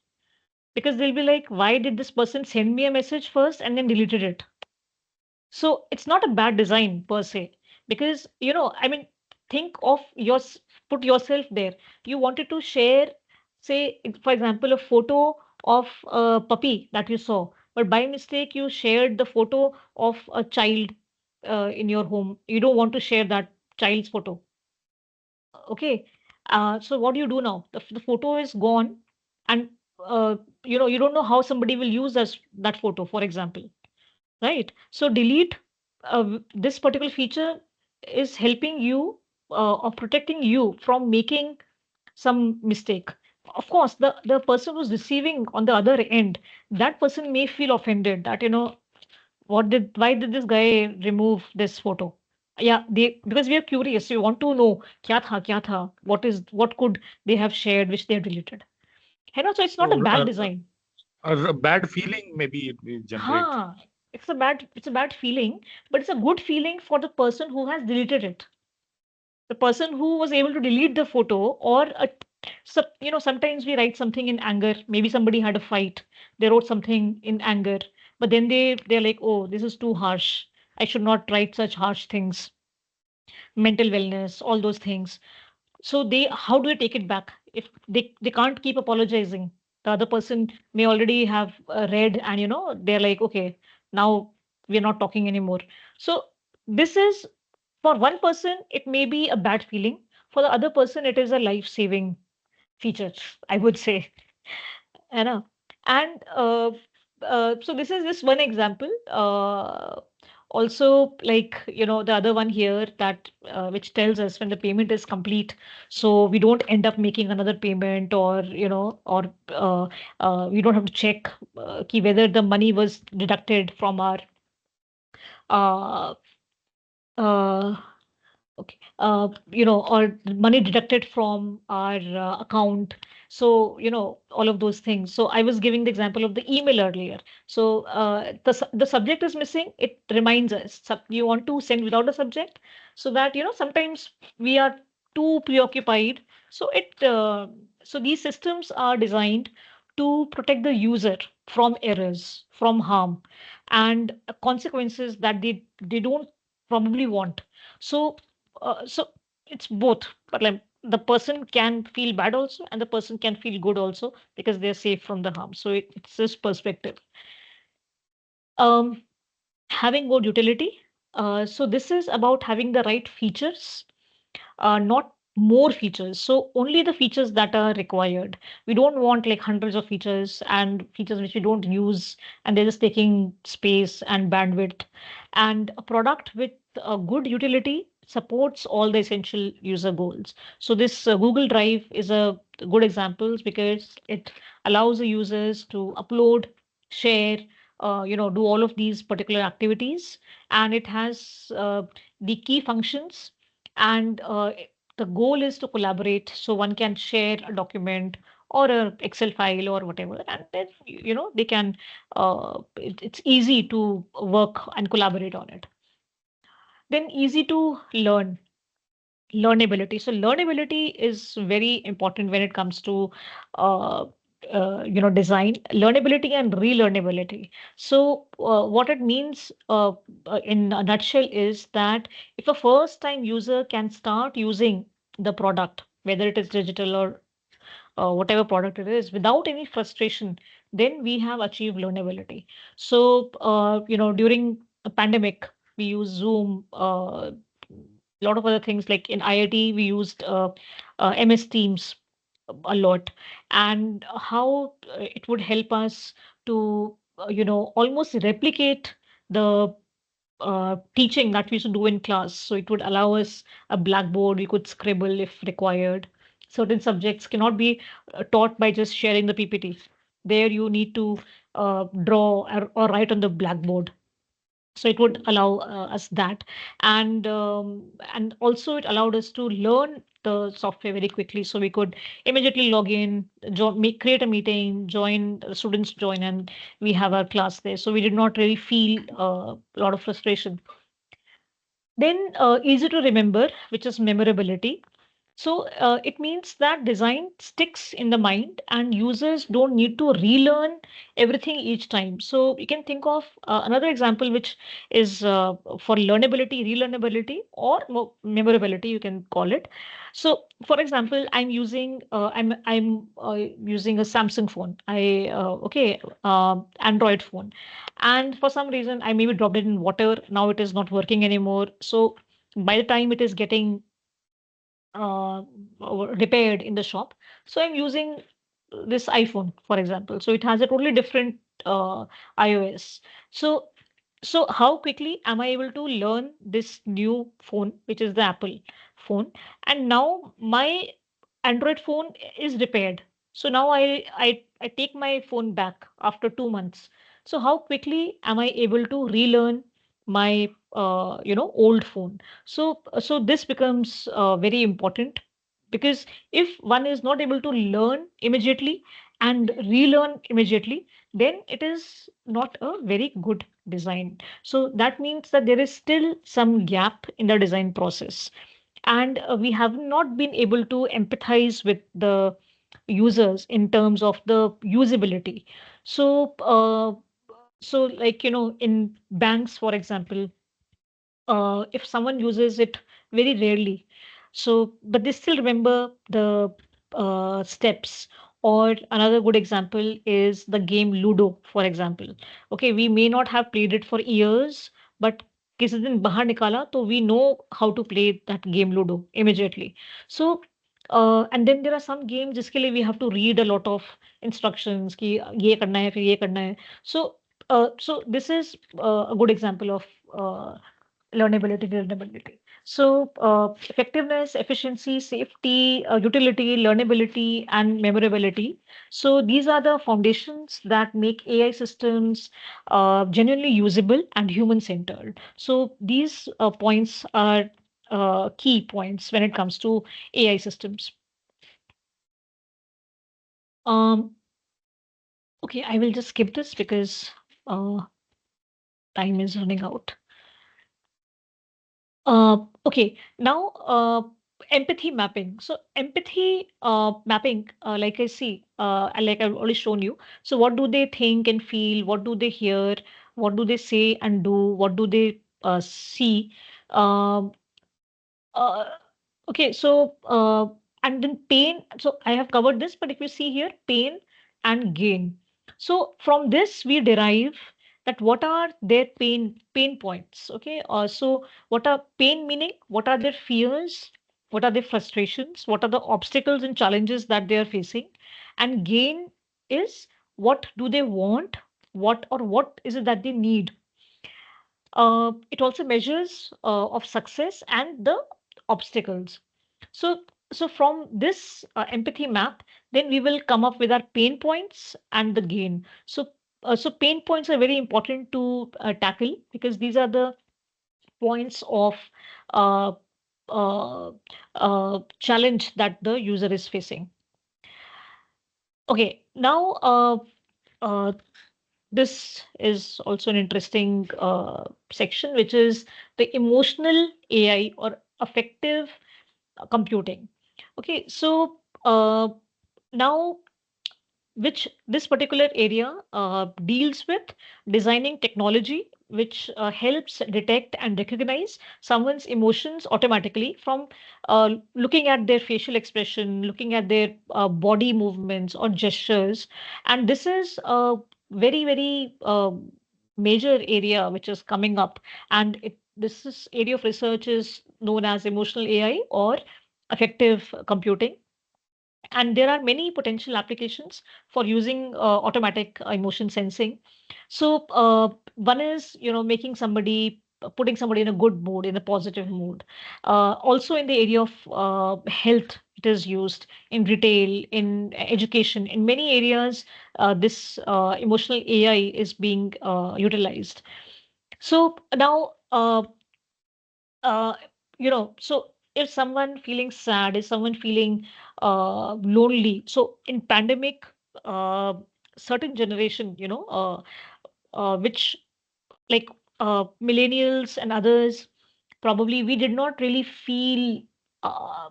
C: Because they'll be like, why did this person send me a message first and then deleted it? So it's not a bad design per se, because I mean, think of put yourself there. You wanted to share, say, for example, a photo of a puppy that you saw, but by mistake you shared the photo of a child in your home. You don't want to share that child's photo. Okay. So what do you do now? The photo is gone, and you don't know how somebody will use that photo, for example, right? So delete, this particular feature is helping you or protecting you from making some mistake. Of course, the person who's receiving on the other end, that person may feel offended that why did this guy remove this photo? Yeah, because we are curious, we want to know kya tha, what could they have shared which they have deleted. So it's not a
F: So
C: bad design.
F: a bad feeling maybe it will generate.
C: Huh. it's a bad feeling, but it's a good feeling for the person who has deleted it. The person who was able to delete the photo, or sometimes we write something in anger. Maybe somebody had a fight, they wrote something in anger, but then they're like, oh, this is too harsh, I should not write such harsh things, mental wellness, all those things. So how do they take it back if they can't keep apologizing? The other person may already have read, and they're like, okay, now we're not talking anymore. So this is, for one person it may be a bad feeling, for the other person it is a life saving feature, I would say. You know. And so this is just one example. Also, like, the other one here, that which tells us when the payment is complete, so we don't end up making another payment, or we don't have to check whether the money was deducted from our uh, uh, okay, or money deducted from our account. So, all of those things. So I was giving the example of the email earlier. So the subject is missing. It reminds us. You want to send without a subject, so that, sometimes we are too preoccupied. So so these systems are designed to protect the user from errors, from harm, and consequences that they don't probably want. So so it's both, but like the person can feel bad also, and the person can feel good also, because they're safe from the harm. So it's this perspective. Um, Having good utility. So this is about having the right features, not more features. So only the features that are required. We don't want like hundreds of features, and features which we don't use, and they're just taking space and bandwidth. And a product with a good utility supports all the essential user goals. So this Google Drive is a good example, because it allows the users to upload, share, do all of these particular activities, and it has the key functions. And the goal is to collaborate, so one can share a document or a Excel file or whatever, and then they can it's easy to work and collaborate on it. Then easy to learn. Learnability. So learnability is very important when it comes to uh, design. Learnability and relearnability. So what it means in a nutshell is that if a first time user can start using the product, whether it is digital or whatever product it is, without any frustration, then we have achieved learnability. So during a pandemic, we use Zoom, a lot of other things. Like in IIT, we used MS Teams a lot, and how it would help us to almost replicate the teaching that we used to do in class. So it would allow us a blackboard, we could scribble if required. Certain subjects cannot be taught by just sharing the PPT. There you need to draw, or write on the blackboard. So it would allow us that. And also it allowed us to learn the software very quickly, so we could immediately log in, create a meeting, join, students join, and we have our class there. So we did not really feel a lot of frustration. Then easy to remember, which is memorability. So it means that design sticks in the mind, and users don't need to relearn everything each time. So you can think of another example, which is for learnability, relearnability, or memorability, you can call it. So, for example, I'm using a Samsung phone. Android phone, and for some reason I maybe dropped it in water. Now it is not working anymore. So by the time it is getting uh, repaired in the shop. So I'm using this iPhone, for example. So it has a totally different iOS. So how quickly am I able to learn this new phone, which is the Apple phone? And now my Android phone is repaired. So now I take my phone back after 2 months. So how quickly am I able to relearn my old phone? So this becomes very important, because if one is not able to learn immediately and relearn immediately, then it is not a very good design. So that means that there is still some gap in the design process, and we have not been able to empathize with the users in terms of the usability. So like, in banks, for example, if someone uses it very rarely, so but they still remember the steps. Or another good example is the game Ludo, for example. Okay, we may not have played it for years, but किसी दिन बाहर निकाला तो we know how to play that game Ludo immediately. So and then there are some games जिसके लिए we have to read a lot of instructions कि ये करना है फिर ये करना है. So this is a good example of learnability. So effectiveness, efficiency, safety, utility, learnability, and memorability. So these are the foundations that make AI systems genuinely usable and human-centered. So these points are key points when it comes to AI systems. Okay, I will just skip this because time is running out. Okay, now empathy mapping. So empathy mapping, like I see, like I've already shown you. So what do they think and feel? What do they hear? What do they say and do? What do they see? Um, uh, okay, so and then pain. So I have covered this, but if you see here, pain and gain. So from this we derive that what are their pain points. Okay, so what are pain meaning? What are their fears? What are their frustrations? What are the obstacles and challenges that they are facing? And gain is what do they want? What is it that they need? It also measures of success and the obstacles. So, so from this empathy map, then we will come up with our pain points and the gain. So pain points are very important to tackle because these are the points of uh, challenge that the user is facing. Okay, now uh, this is also an interesting section, which is the emotional AI or affective computing. Okay, so now which this particular area deals with designing technology which helps detect and recognize someone's emotions automatically from looking at their facial expression, looking at their body movements or gestures. And this is a very, very major area which is coming up. And this area of research is known as emotional AI or affective computing. And there are many potential applications for using automatic emotion sensing. So one is, making somebody, putting somebody in a good mood, in a positive mood. Also in the area of health, it is used in retail, in education, in many areas. This emotional AI is being utilized. So now uh, so if someone feeling sad, is someone feeling lonely, so in pandemic, uh, certain generation, which like millennials and others, probably we did not really feel uh,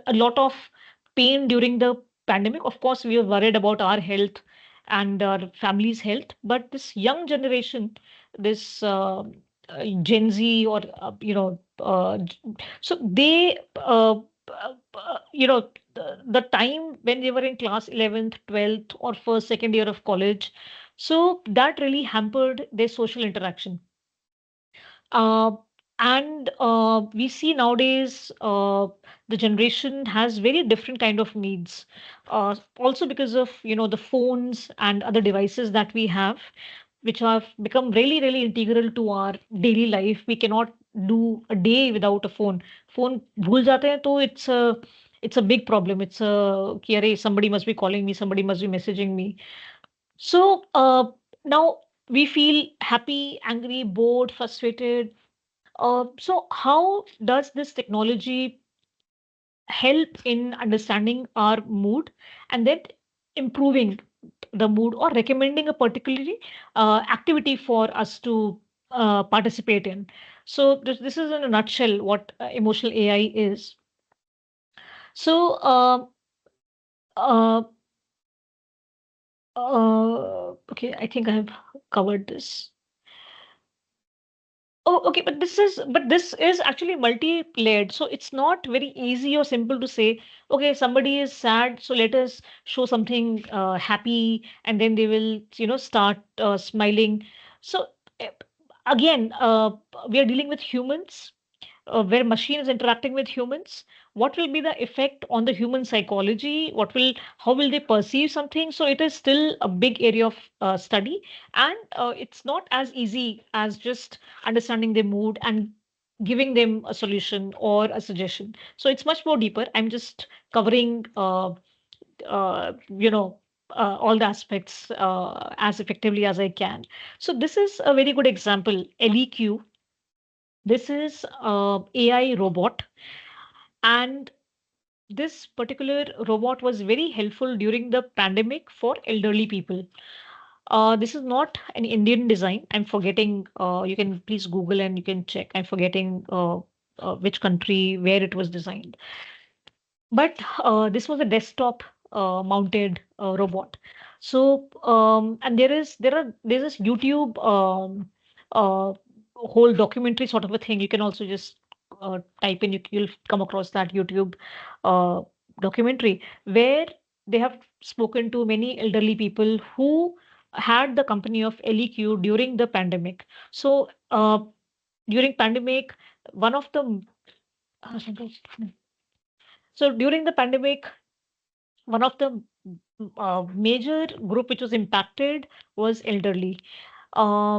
C: a lot of pain during the pandemic. Of course, we were worried about our health and our family's health, but this young generation, this Gen Z or so they the time when they were in class 11th, 12th, or first, second year of college, so that really hampered their social interaction. Uh, and we see nowadays the generation has very different kind of needs. Also because of the phones and other devices that we have, which have become really really integral to our daily life. We cannot do a day without a phone. Phone भूल जाते हैं तो it's a big problem. It's a कि अरे somebody must be calling me, somebody must be messaging me. So now we feel happy, angry, bored, frustrated. So how does this technology help in understanding our mood and then improving the mood or recommending a particularly activity for us to participate in. So this is in a nutshell what emotional AI is. So uh, okay, I think I have covered this. Oh, okay, but this is actually multi-layered, so it's not very easy or simple to say, okay, somebody is sad, so let us show something happy, and then they will, start smiling. So eh, again, we are dealing with humans, where machine is interacting with humans. What will be the effect on the human psychology? How will they perceive something? So it is still a big area of study, and it's not as easy as just understanding their mood and giving them a solution or a suggestion. So it's much more deeper. I'm just covering uh, you know all the aspects as effectively as I can. So this is a very good example. LEQ, this is a AI robot, and this particular robot was very helpful during the pandemic for elderly people. This is not an Indian design. I'm forgetting. You can please Google and you can check. I'm forgetting which country where it was designed. But this was a desktop mounted robot. So and there's this YouTube whole documentary sort of a thing. You can also just type in, you'll come across that YouTube uh, documentary where they have spoken to many elderly people who had the company of LEQ during the pandemic. So during pandemic, one of the so during the pandemic, one of the major group which was impacted was elderly,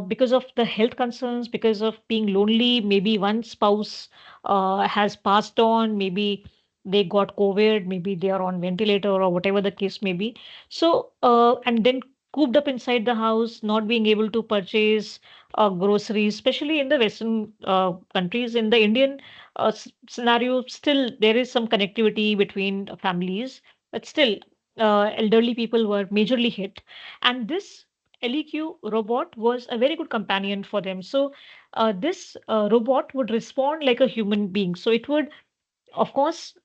C: because of the health concerns, because of being lonely. Maybe one spouse has passed on, maybe they got COVID, maybe they are on ventilator or whatever the case may be. So and then cooped up inside the house, not being able to purchase groceries, especially in the Western countries. In the Indian scenario, still there is some connectivity between families, but still elderly people were majorly hit. And this LEQ robot was a very good companion for them. So this robot would respond like a human being. So it would, of course,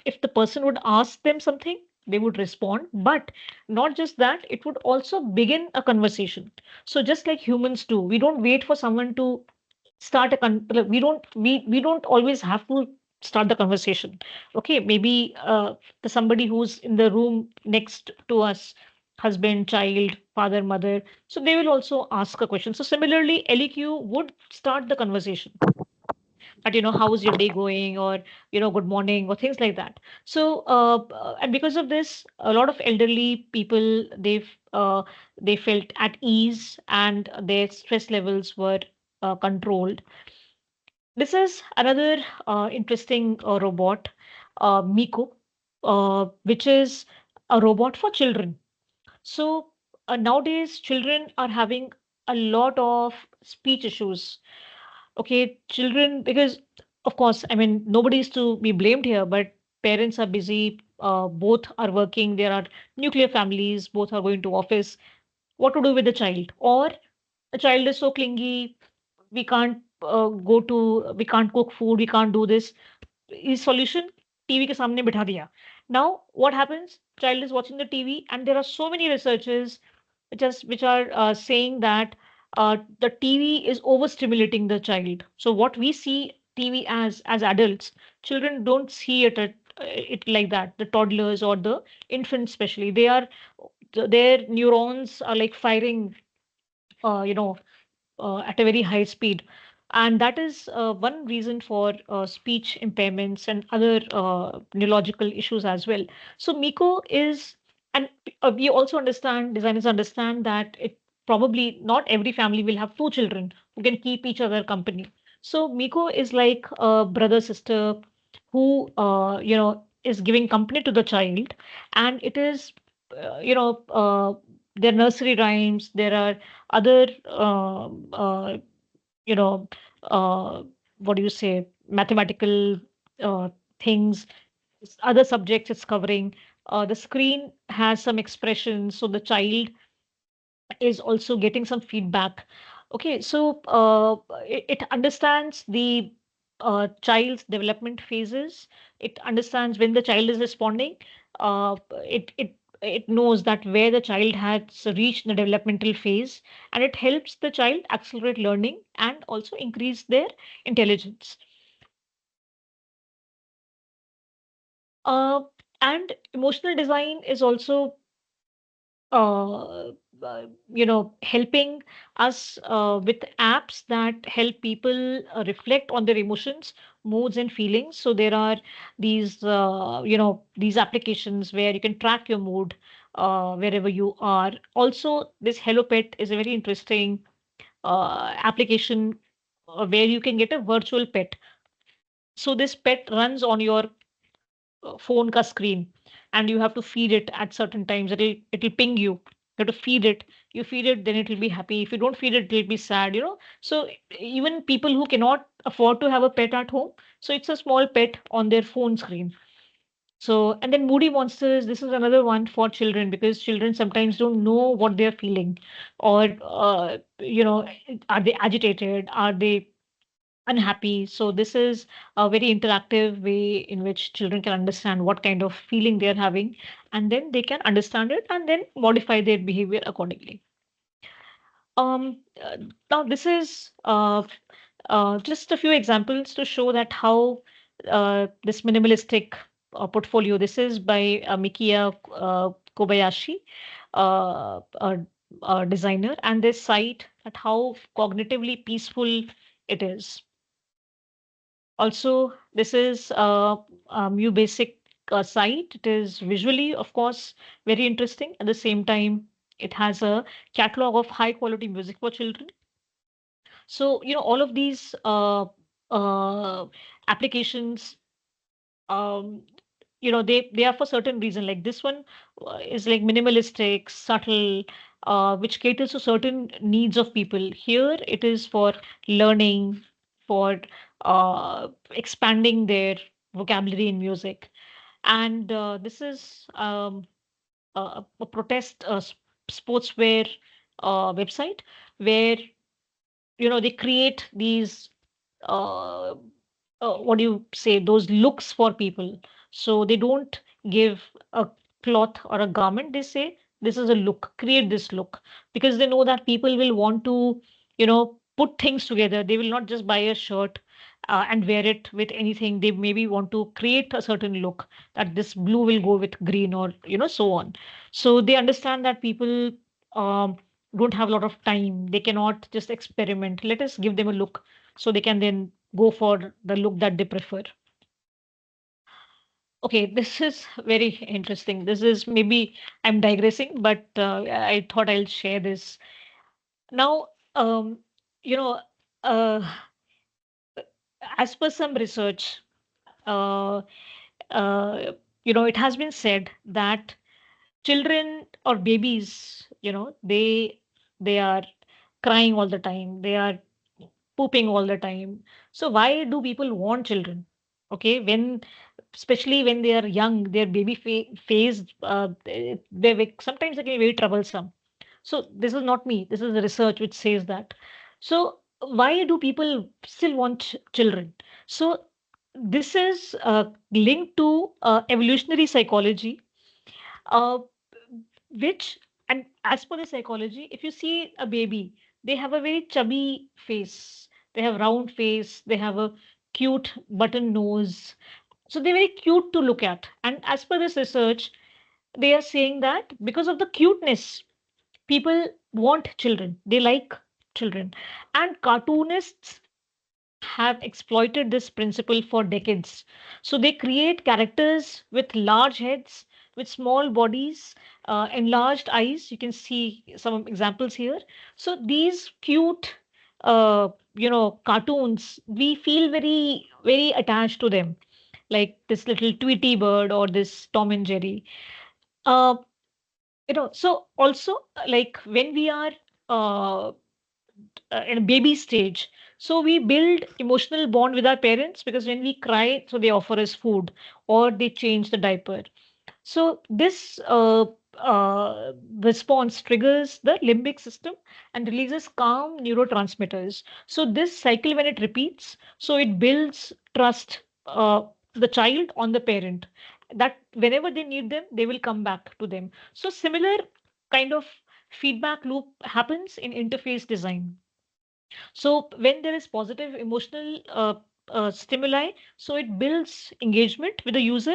C: if the person would ask them something, they would respond. But not just that, it would also begin a conversation. So just like humans do, we don't wait for someone to start like, we don't always have to start the conversation. Okay, maybe the somebody who's in the room next to us, husband, child, father, mother, so they will also ask a question. So similarly, LEQ would start the conversation, that how is your day going, or good morning, or things like that. So and because of this, a lot of elderly people, they felt at ease, and their stress levels were controlled. This is another interesting robot, Miko, which is a robot for children. So nowadays, children are having a lot of speech issues. Okay, children, because of course, I mean, nobody is to be blamed here, but parents are busy, both are working, there are nuclear families, both are going to office. What to do with the child? Or a child is so clingy, we can't cook food, we can't do this. His solution, TV ke samne bitha diya. Now what happens? Child is watching the TV, and there are so many researches which are saying that the TV is overstimulating the child. So what we see TV as adults, children don't see it like that. The toddlers or the infants, especially, their neurons are like firing, uh, you know at a very high speed. And that is one reason for speech impairments and other neurological issues as well. So Miko is, and we also understand, designers understand that it probably not every family will have two children who can keep each other company. So Miko is like a brother sister who is giving company to the child. And it is there are nursery rhymes, there are other you know what do you say, mathematical uh, things, other subjects it's covering. The screen has some expressions, so the child is also getting some feedback. Okay, so it understands the child's development phases. It understands when the child is responding. It knows that where the child has reached the developmental phase, and it helps the child accelerate learning and also increase their intelligence. Uh, and emotional design is also uh, helping us with apps that help people reflect on their emotions, moods, and feelings. So there are these applications where you can track your mood wherever you are. Also, this Hello Pet is a very interesting application where you can get a virtual pet. So this pet runs on your phone ka screen, and you have to feed it at certain times. It'll ping you. You have to feed it. You feed it, then it'll be happy. If you don't feed it, it'll be sad. So even people who cannot afford to have a pet at home, so it's a small pet on their phone screen. So, and then Moody Monsters, this is another one for children, because children sometimes don't know what they're feeling, or are they agitated, are they unhappy. So this is a very interactive way in which children can understand what kind of feeling they're having, and then they can understand it and then modify their behavior accordingly. Uh, Now this is just a few examples to show that how this minimalistic portfolio. This is by Mikiya Kobayashi, a designer, and this site at how cognitively peaceful it is. Also, this is a Mu Basic site. It is visually, of course, very interesting. At the same time, it has a catalog of high quality music for children. So, all of these uh, applications, um, they are for certain reason. Like this one is like minimalistic, subtle, which caters to certain needs of people. Here, it is for learning, for expanding their vocabulary in music. And this is a protest sportswear website where they create these uh, what do you say, those looks for people. So they don't give a cloth or a garment. They say this is a look, create this look, because they know that people will want to put things together. They will not just buy a shirt and wear it with anything. They maybe want to create a certain look, that this blue will go with green, or so on. So they understand that people um, don't have a lot of time. They cannot just experiment. Let us give them a look so they can then go for the look that they prefer. Okay, this is very interesting. This is, maybe I'm digressing, but I thought I'll share this. Now, you know, uh, as per some research, uh, uh, it has been said that children or babies, they are crying all the time. They are pooping all the time. So why do people want children? Okay, especially when they are young, their baby phase, sometimes they can be very troublesome. So this is not me. This is the research which says that. So why do people still want children? So this is linked to evolutionary psychology, uh, which, and as per the psychology, if you see a baby, they have a very chubby face. They have round face. They have a cute button nose. So they're very cute to look at. And as per this research, they are saying that because of the cuteness, people want children. They like children. And cartoonists have exploited this principle for decades. So they create characters with large heads, with small bodies, enlarged eyes. You can see some examples here. So these cute, cartoons, we feel very, very attached to them, like this little Tweety bird or this Tom and Jerry. Uh, so also, like when we are uh, in a baby stage, so we build emotional bond with our parents, because when we cry, so they offer us food or they change the diaper. So this response triggers the limbic system and releases calm neurotransmitters. So this cycle, when it repeats, so it builds trust, the child on the parent, that whenever they need them, they will come back to them. So similar kind of feedback loop happens in interface design. So when there is positive emotional stimuli, so it builds engagement with the user,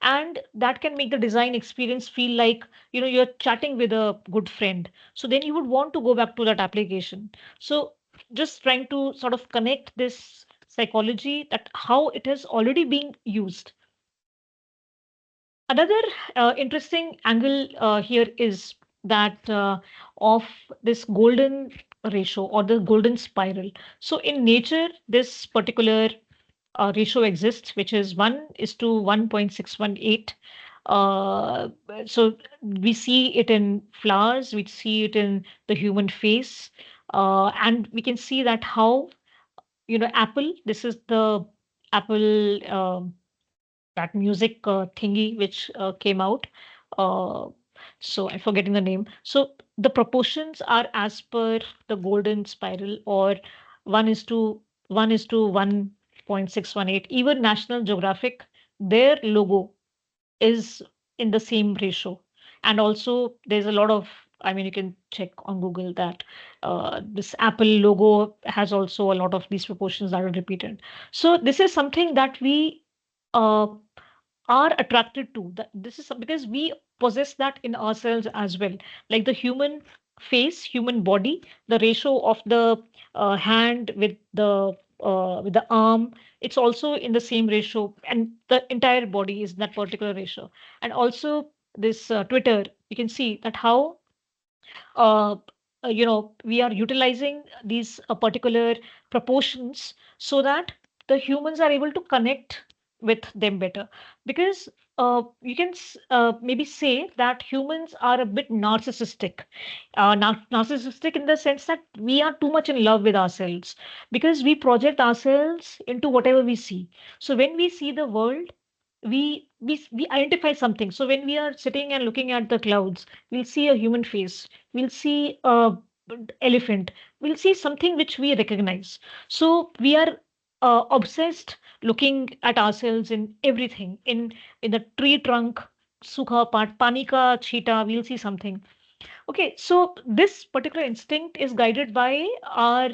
C: and that can make the design experience feel like, you're chatting with a good friend. So then you would want to go back to that application. So just trying to sort of connect this psychology, that how it has already been used. Another interesting angle here is that of this golden ratio or the golden spiral. So in nature, this particular ratio exists, which is 1 is to 1.618. Uh, so we see it in flowers, we see it in the human face, and we can see that how, Apple, this is the Apple. That music thingy which came out. Uh, so I'm forgetting the name. So the proportions are as per the golden spiral, or 1 is to 1.618. Even National Geographic, their logo is in the same ratio. And also there's a lot of, I mean, you can check on Google that this Apple logo has also a lot of these proportions that are repeated. So this is something that we uh, are attracted to. That this is because we possess that in ourselves as well. Like the human face, human body, the ratio of the hand with the arm, it's also in the same ratio, and the entire body is in that particular ratio. And also this Twitter, you can see that how uh, we are utilizing these particular proportions so that the humans are able to connect with them better. Because you can maybe say that humans are a bit narcissistic. Narcissistic in the sense that we are too much in love with ourselves, because we project ourselves into whatever we see. So when we see the world, we identify something. So when we are sitting and looking at the clouds, we'll see a human face, we'll see a elephant, we'll see something which we recognize. So we are obsessed looking at ourselves in everything. In the tree trunk, sukha part, pani ka cheetah, we'll see something. Okay, so this particular instinct is guided by our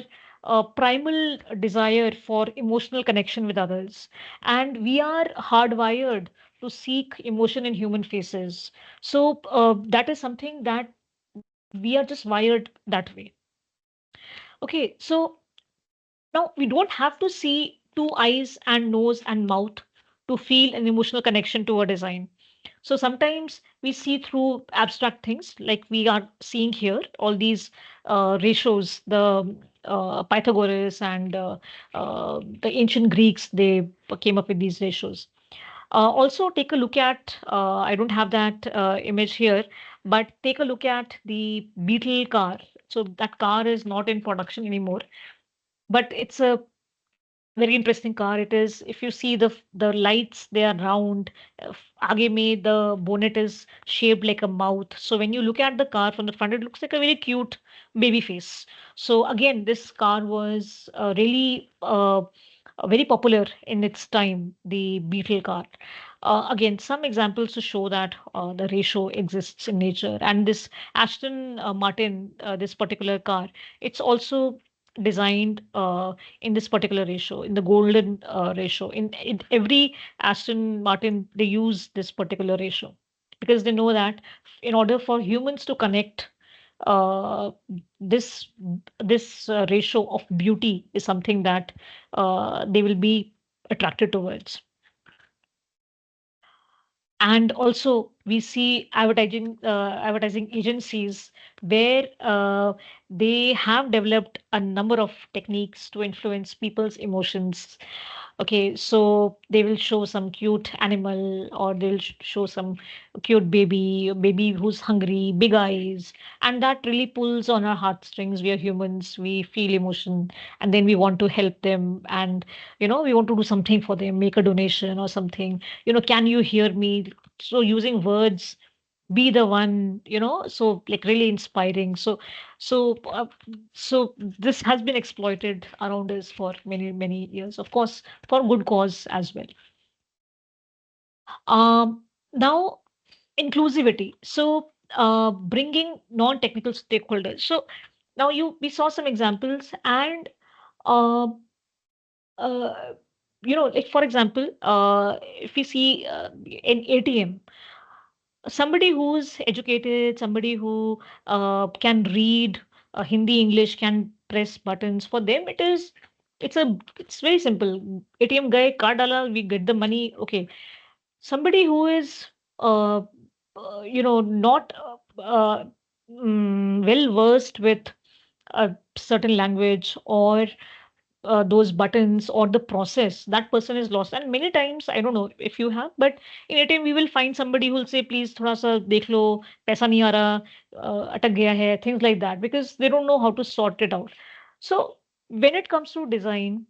C: primal desire for emotional connection with others. And we are hardwired to seek emotion in human faces. So that is something that we are just wired that way. Okay, so now we don't have to see two eyes and nose and mouth to feel an emotional connection to a design. So sometimes we see through abstract things like we are seeing here, all these ratios, the Pythagoras and the ancient Greeks, they came up with these ratios. Also, take a look at, I don't have that image here, but take a look at the Beetle car. So that car is not in production anymore, but it's a very interesting car. It is, if you see the lights, they are round. Aage mein the bonnet is shaped like a mouth. So when you look at the car from the front, it looks like a very cute baby face. So again, this car was really very popular in its time, the Beetle car. Again, some examples to show that the ratio exists in nature. And this Aston Martin, this particular car, it's also designed in this particular ratio, in the golden ratio. In every Aston Martin, they use this particular ratio because they know that in order for humans to connect, uh, this ratio of beauty is something that they will be attracted towards. And also we see advertising agencies where they have developed a number of techniques to influence people's emotions. Okay, so they will show some cute animal, or they'll show some cute baby who's hungry, big eyes, and that really pulls on our heartstrings. We are humans, we feel emotion, and then we want to help them, and we want to do something for them, make a donation or something. Can you hear me? so using words, be the one, so like really inspiring. So this has been exploited around us for many, many years, of course, for good cause as well. Now, inclusivity. So, bringing non-technical stakeholders. So now we saw some examples, and uh, uh, like for example, if we see an ATM, somebody who's educated, somebody who can read Hindi, English, can press buttons. For them, it's very simple. ATM guy, card dala, we get the money. Okay. Somebody who is uh, not well versed with a certain language, or those buttons, or the process, that person is lost. And many times, I don't know if you have, but in ATM we will find somebody who will say, please thoda sa dekh lo, paisa nahi aa raha, atak gaya hai, things like that, because they don't know how to sort it out. So when it comes to design,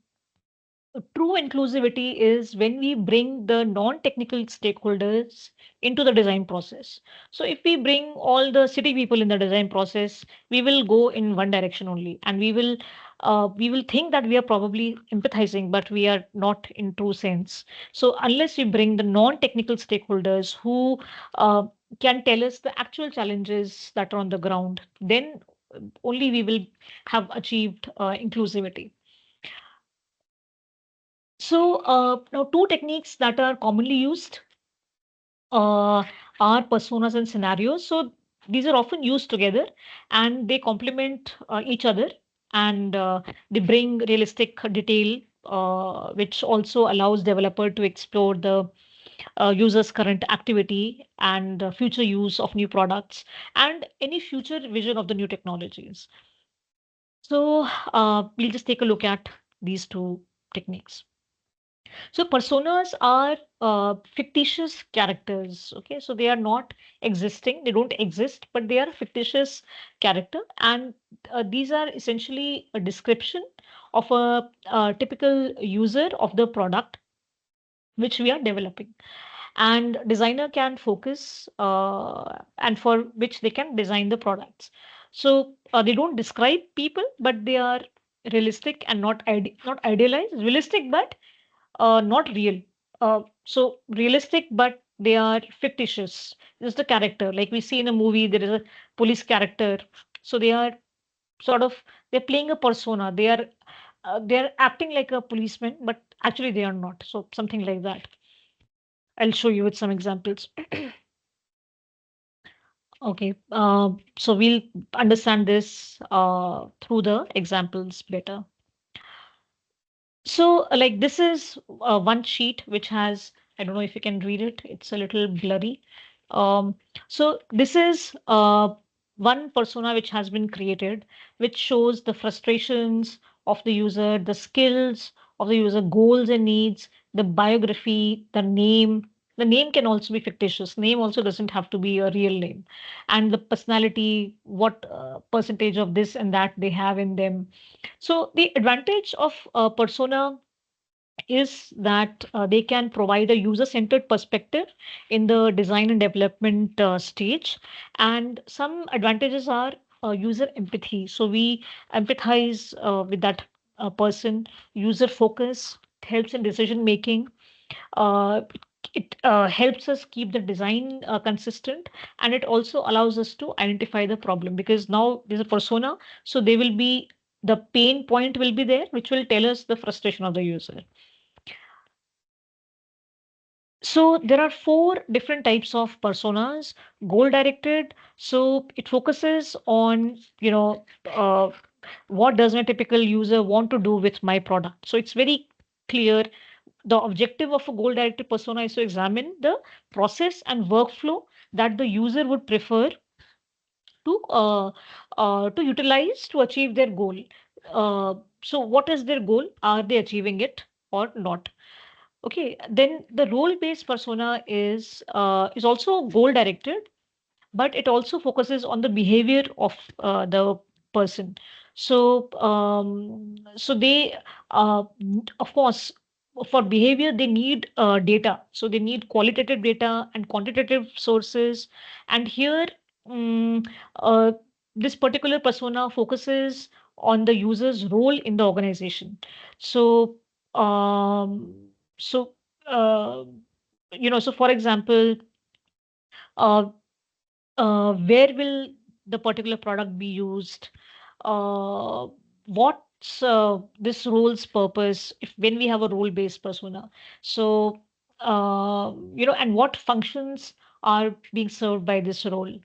C: true inclusivity is when we bring the non-technical stakeholders into the design process. So if we bring all the city people in the design process, we will go in one direction only, and we will think that we are probably empathizing, but we are not in true sense. So unless we bring the non-technical stakeholders who can tell us the actual challenges that are on the ground, then only we will have achieved inclusivity. So now two techniques that are commonly used uh, are personas and scenarios. So these are often used together, and they complement each other, and they bring realistic detail, which also allows developer to explore the user's current activity, and future use of new products, and any future vision of the new technologies. So we'll just take a look at these two techniques. So personas are fictitious characters. Okay, so they are not existing; they don't exist, but they are a fictitious character, and these are essentially a description of a typical user of the product which we are developing. And designer can focus, and for which they can design the products. So they don't describe people, but they are realistic and not idealized. Realistic, but not real. So realistic, but they are fictitious. This is the character. Like we see in a movie, there is a police character. So they are sort of they're playing a persona. They are acting like a policeman, but actually they are not. So something like that. I'll show you with some examples. Okay. So we'll understand this through the examples better. So, like this is one sheet which has, I don't know if you can read it, it's a little blurry. So this is one persona which has been created, which shows the frustrations of the user, the skills of the user, goals and needs, the biography, the name. The name can also be fictitious. Name also doesn't have to be a real name. And the personality, what percentage of this and that they have in them. So the advantage of persona is that they can provide a user-centered perspective in the design and development stage. And some advantages are user empathy. So we empathize with that person. User focus helps in decision making. Uh, it helps us keep the design consistent, and it also allows us to identify the problem, because now there's a persona, so they will be the pain point will be there, which will tell us the frustration of the user. So there are four different types of personas. Goal directed, so it focuses on, what does my typical user want to do with my product. So it's very clear. The objective of a goal directed persona is to examine the process and workflow that the user would prefer to utilize to achieve their goal. So what is their goal? Are they achieving it or not? Okay, then the role-based persona is also goal-directed, but it also focuses on the behavior of the person. So they, of course, for behavior, they need data. So they need qualitative data and quantitative sources. And here, mm, uh, this particular persona focuses on the user's role in the organization. So, um, so uh, so for example, uh, where will the particular product be used? What's this role's purpose if when we have a role-based persona? So, and what functions are being served by this role?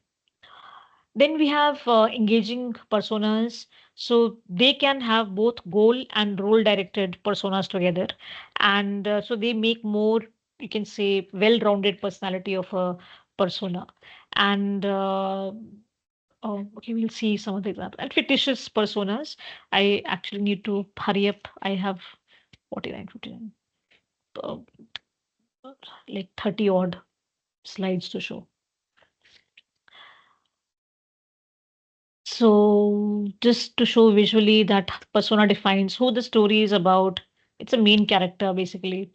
C: Then we have engaging personas. So they can have both goal and role directed personas together. And so they make more, you can say, well-rounded personality of a persona. And okay, we'll see some of the examples. And fictitious personas. I actually need to hurry up. I have 49, 59, uh, like 30 odd slides to show. So just to show visually that persona defines who the story is about. It's a main character basically.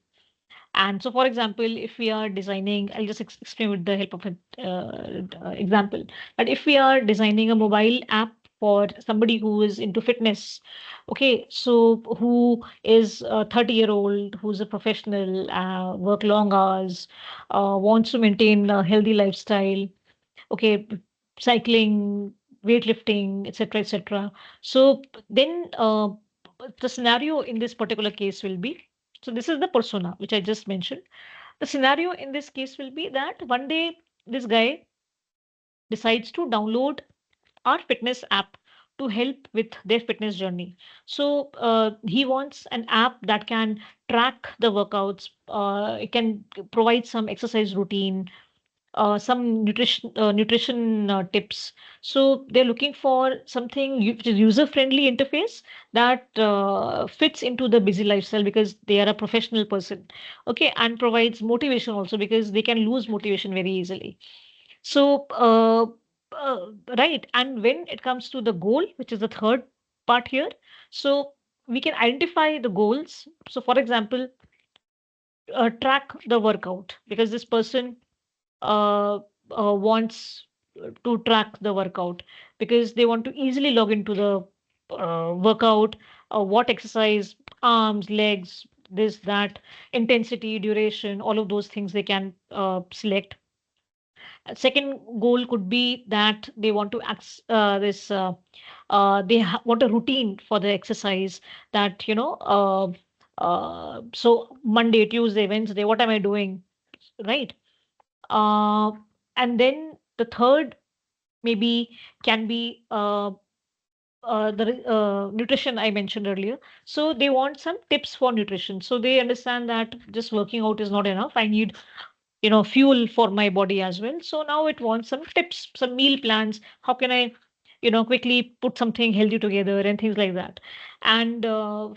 C: And so, for example, if we are designing, I'll just explain with the help of an example. But if we are designing a mobile app for somebody who is into fitness, okay, so who is a 30-year-old, who's a professional, work long hours, wants to maintain a healthy lifestyle, okay, cycling, weightlifting, etc., etc. So then the scenario in this particular case will be, so this is the persona which I just mentioned. The scenario in this case will be that one day this guy decides to download our fitness app to help with their fitness journey. So he wants an app that can track the workouts. It can provide some exercise routine, some nutrition tips. So they're looking for something which is user-friendly interface that fits into the busy lifestyle because they are a professional person, okay, and provides motivation also because they can lose motivation very easily. So right, and when it comes to the goal, which is the third part here, so we can identify the goals. So for example, track the workout because this person uh, wants to track the workout because they want to easily log into the workout, what exercise, arms, legs, this, that, intensity, duration, all of those things they can select. Second goal could be that they want to want a routine for the exercise that, so Monday, Tuesday, Wednesday, what am I doing? Right. Uh, and then the third maybe can be the nutrition I mentioned earlier. So they want some tips for nutrition. So they understand that just working out is not enough. I need, fuel for my body as well. So now it wants some tips, some meal plans. How can I, quickly put something healthy together and things like that. And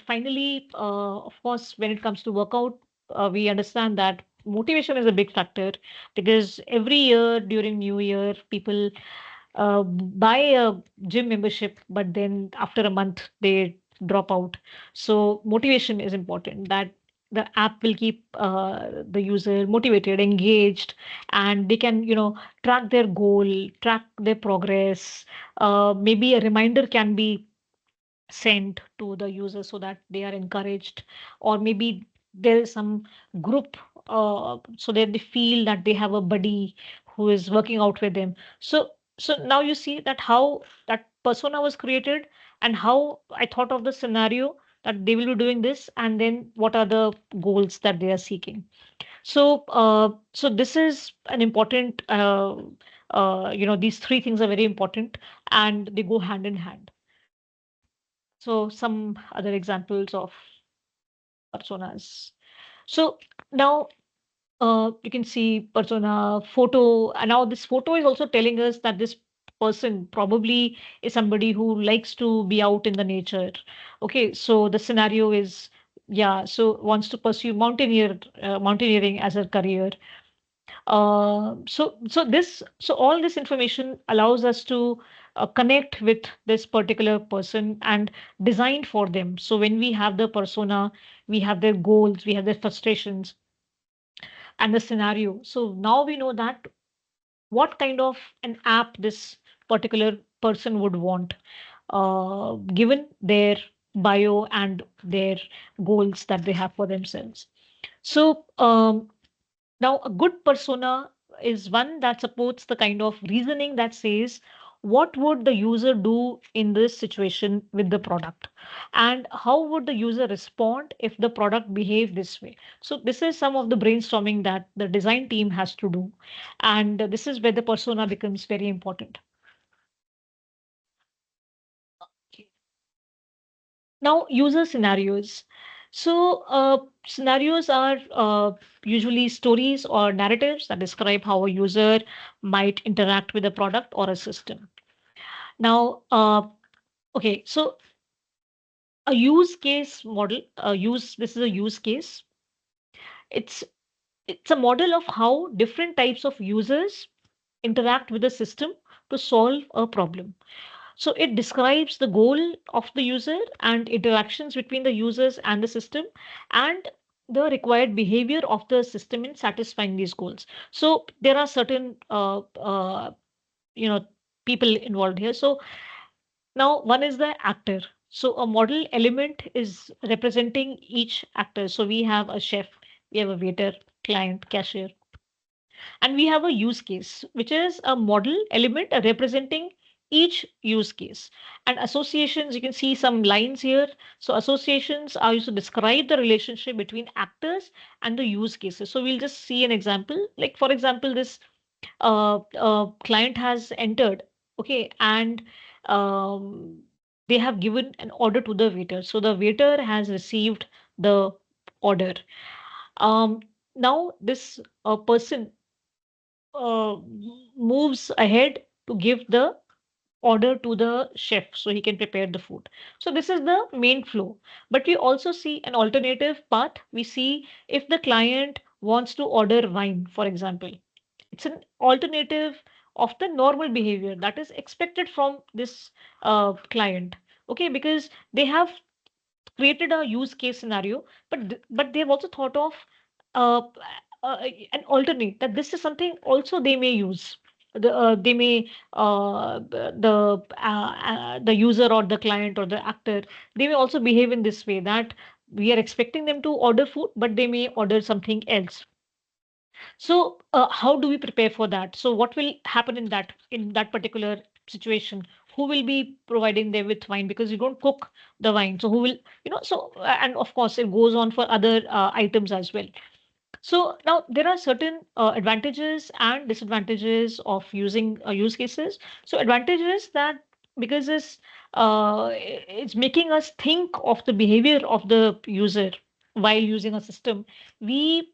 C: finally, of course, when it comes to workout, we understand that motivation is a big factor because every year during New Year, people buy a gym membership, but then after a month they drop out. So motivation is important. That the app will keep the user motivated, engaged, and they can, track their goal, track their progress. Maybe a reminder can be sent to the user so that they are encouraged, or maybe there is some group so that they feel that they have a buddy who is working out with them. So now you see that how that persona was created and how I thought of the scenario that they will be doing this, and then what are the goals that they are seeking. So this is an important these three things are very important and they go hand in hand. So some other examples of personas. So now you can see persona photo, and now this photo is also telling us that this person probably is somebody who likes to be out in the nature. Okay, so the scenario is, yeah, so wants to pursue mountaineering as a career. So all this information allows us to connect with this particular person and designed for them. So when we have the persona, we have their goals, we have their frustrations and the scenario. So now we know that what kind of an app this particular person would want, given their bio and their goals that they have for themselves. So now a good persona is one that supports the kind of reasoning that says what would the user do in this situation with the product, and how would the user respond if the product behave this way. So this is some of the brainstorming that the design team has to do, and this is where the persona becomes very important. Now, user scenarios. So, scenarios are usually stories or narratives that describe how a user might interact with a product or a system. Now, okay, so a use case model, this is a use case. It's it's a model of how different types of users interact with the system to solve a problem. So it describes the goal of the user and interactions between the users and the system, and the required behavior of the system in satisfying these goals. So there are certain you know people involved here. So now one is the actor. So a model element is representing each actor. So we have a chef, we have a waiter, client, cashier, and we have a use case, which is a model element representing each use case. And associations, you can see some lines here. So associations are used to describe the relationship between actors and the use cases. So we'll just see an example. Like for example, this client has entered, okay, and they have given an order to the waiter. So the waiter has received the order. Um, Now this person uh, moves ahead to give the order to the chef so he can prepare the food. So this is the main flow. But we also see an alternative path. We see if the client wants to order wine, for example, it's an alternative of the normal behavior that is expected from this client. Okay, because they have created a use case scenario, but they've also thought of uh, uh, an alternate that this is something also they may use. They may the user or the client or the actor, they may also behave in this way that we are expecting them to order food, but they may order something else. So, how do we prepare for that? So, what will happen in that particular situation? Who will be providing them with wine because you don't cook the wine? So, who will So, and of course, it goes on for other items as well. So now there are certain advantages and disadvantages of using use cases. So advantages that because it's making us think of the behavior of the user while using a system. We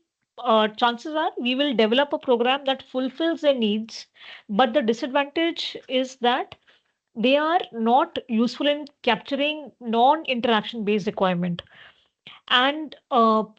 C: Chances are we will develop a program that fulfills their needs, but the disadvantage is that they are not useful in capturing non-interaction based requirement. And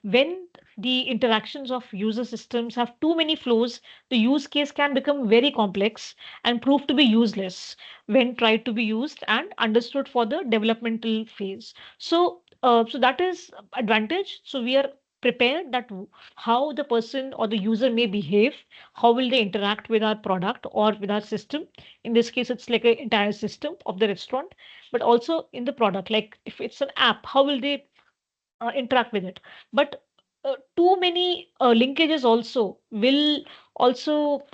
C: when the interactions of user systems have too many flows, the use case can become very complex and prove to be useless when tried to be used and understood for the developmental phase. So that is advantage. So we are prepared that how the person or the user may behave, how will they interact with our product or with our system. In this case, it's like an entire system of the restaurant, but also in the product. Like if it's an app, how will they interact with it. But too many linkages also will also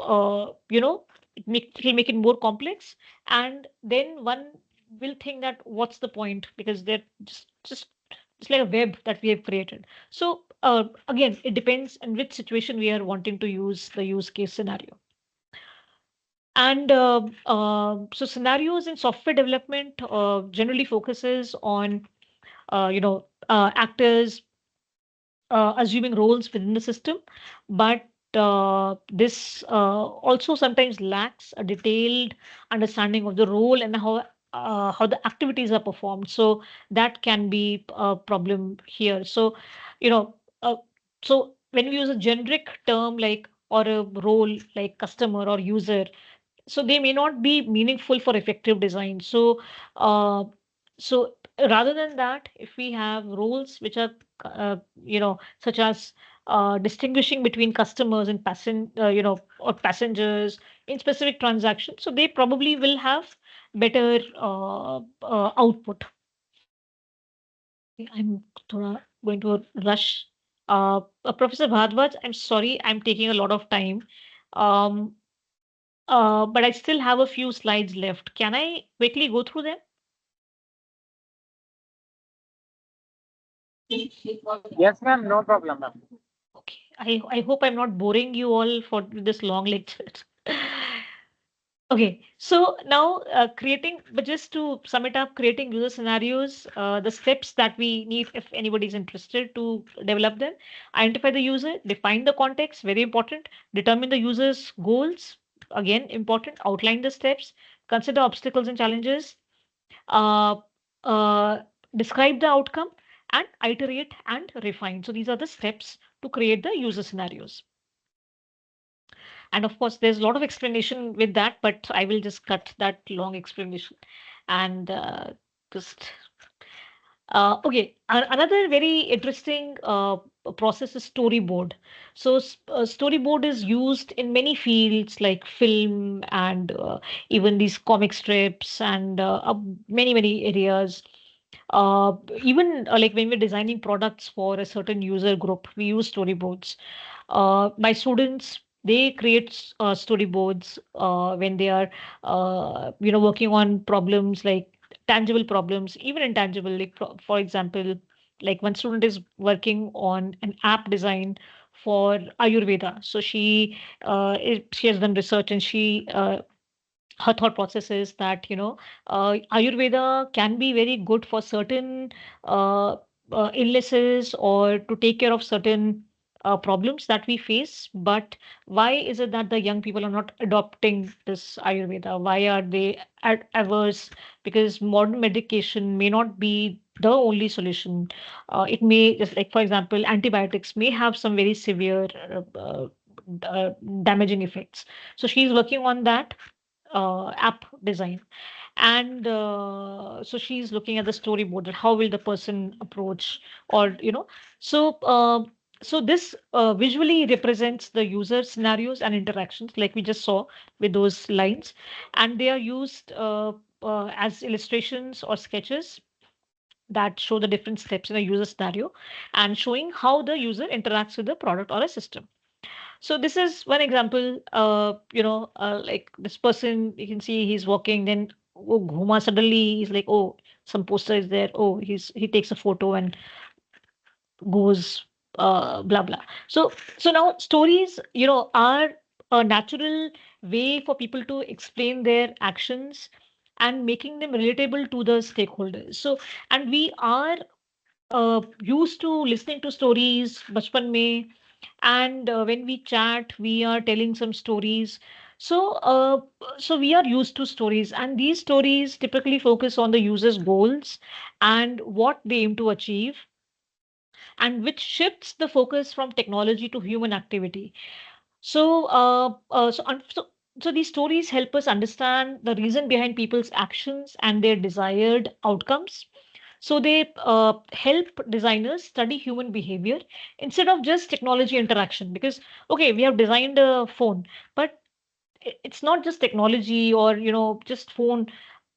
C: it'll make it more complex, and then one will think that what's the point because they're just it's like a web that we have created. So again, it depends on which situation we are wanting to use the use case scenario. And so scenarios in software development generally focuses on actors assuming roles within the system, but this also sometimes lacks a detailed understanding of the role and how the activities are performed. So that can be a problem here. So, you know, so when we use a generic term like or a role like customer or user, so they may not be meaningful for effective design. Uh, so rather than that, if we have rules which are, such as distinguishing between customers and or passengers in specific transactions, so they probably will have better output. I'm going to rush. Professor Bhardwaj, I'm sorry, I'm taking a lot of time. Um, but I still have a few slides left. Can I quickly go through them?
A: Yes, ma'am. No problem, ma'am.
C: Okay. I hope I'm not boring you all for this long lecture. Okay, so now but just to sum it up, creating user scenarios, the steps that we need if anybody is interested to develop them: identify the user, define the context, very important, determine the user's goals, again important, outline the steps, consider obstacles and challenges, uh, uh, describe the outcome, and iterate and refine. So these are the steps to create the user scenarios. And of course, there's a lot of explanation with that, but I will just cut that long explanation and just. Okay, another very interesting process is storyboard. So, storyboard is used in many fields like film and even these comic strips and many areas. Even like when we're designing products for a certain user group, we use storyboards. My students, they create storyboards when they are working on problems like tangible problems, even intangible, like for example, like one student is working on an app design for Ayurveda. So she has done research, and her thought process is that Ayurveda can be very good for certain uh, illnesses or to take care of certain problems that we face. But why is it that the young people are not adopting this Ayurveda? Why are they averse? Because modern medication may not be the only solution. It may, just like, for example, antibiotics may have some very severe damaging effects. So she's working on that app design, and so she's looking at the storyboard, that how will the person approach, or so this visually represents the user scenarios and interactions like we just saw with those lines, and they are used as illustrations or sketches that show the different steps in a user scenario and showing how the user interacts with the product or a system. So this is one example. Like this person, you can see he's walking, then oh, Ghuma, suddenly he's like, oh, some poster is there. Oh, he takes a photo and goes blah blah. So now stories, are a natural way for people to explain their actions and making them relatable to the stakeholders. So, and we are used to listening to stories bachpan mein, and when we chat we are telling some stories. So uh, so we are used to stories, and these stories typically focus on the user's goals and what they aim to achieve, and which shifts the focus from technology to human activity. So these stories help us understand the reason behind people's actions and their desired outcomes. So they help designers study human behavior instead of just technology interaction. Because, okay, we have designed a phone, but it's not just technology or, just phone.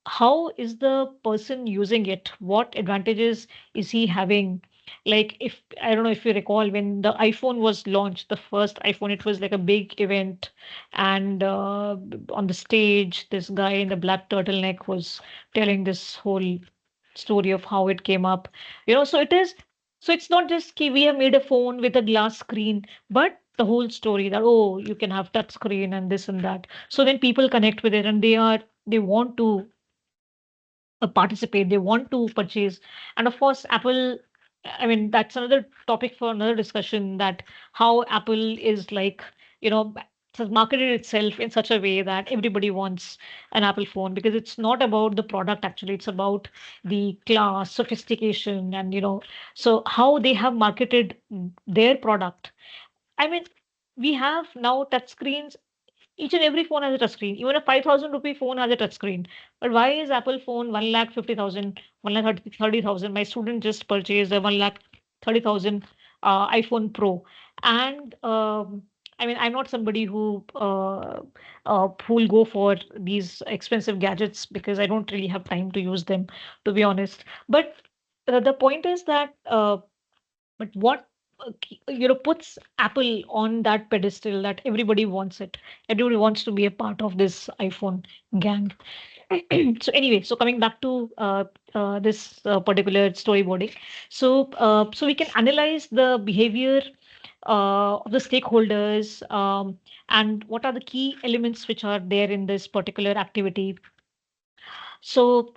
C: How is the person using it? What advantages is he having? Like, if I don't know if you recall when the iPhone was launched, the first iPhone, it was like a big event, and on the stage, this guy in the black turtleneck was telling this whole story of how it came up. So it's not just we have made a phone with a glass screen, but the whole story that, oh, you can have touch screen and this and that. So then people connect with it, and they want to participate, they want to purchase. And of course, Apple, I mean, that's another topic for another discussion, that how Apple is like, has marketed itself in such a way that everybody wants an Apple phone, because it's not about the product actually, it's about the class, sophistication, and so how they have marketed their product. I mean, we have now touchscreens Each and every phone has a touch screen. Even a 5,000 rupee phone has a touch screen. But why is Apple phone 1,50,000, 1,30,000? My student just purchased a 1,30,000 iPhone Pro. And I mean, I'm not somebody who will go for these expensive gadgets because I don't really have time to use them, to be honest. But the point is that but what puts Apple on that pedestal that everybody wants it. Everybody wants to be a part of this iPhone gang. So anyway, so coming back to this particular storyboarding, so we can analyze the behavior of the stakeholders, and what are the key elements which are there in this particular activity. So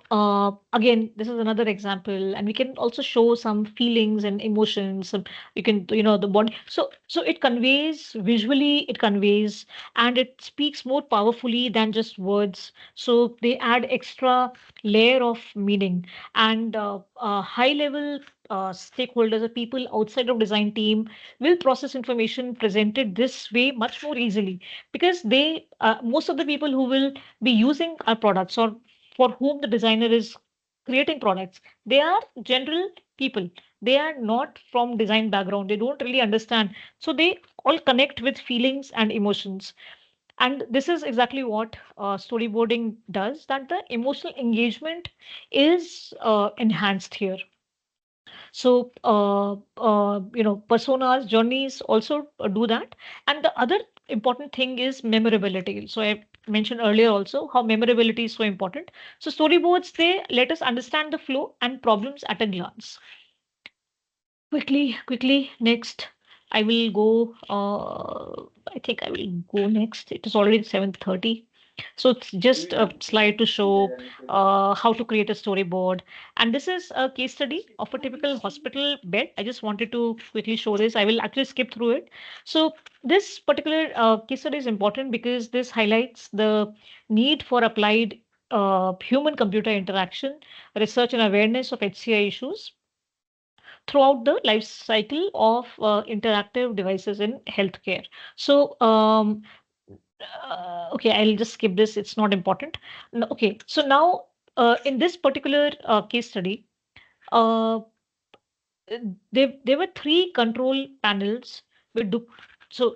C: again, this is another example, and we can also show some feelings and emotions. You can, the body. So it conveys visually, it conveys, and it speaks more powerfully than just words. So they add extra layer of meaning, and high level stakeholders or people outside of design team will process information presented this way much more easily, because they most of the people who will be using our products, or for whom the designer is creating products, they are general people. They are not from design background. They don't really understand. So they all connect with feelings and emotions. And this is exactly what storyboarding does, that the emotional engagement is enhanced here. So, personas, journeys also do that. And the other important thing is memorability. So I mentioned earlier also how memorability is so important. So storyboards, they let us understand the flow and problems at a glance. Quickly, next. I will go, I think I will go next. It is already 7:30. So it's just a slide to show how to create a storyboard. And this is a case study of a typical hospital bed. I just wanted to quickly show this. I will actually skip through it. So this particular case study is important because this highlights the need for applied human-computer interaction, research and awareness of HCI issues throughout the life cycle of interactive devices in healthcare. So, okay, I'll just skip this. It's not important. Okay, so now in this particular case study, uh, there were three control panels with so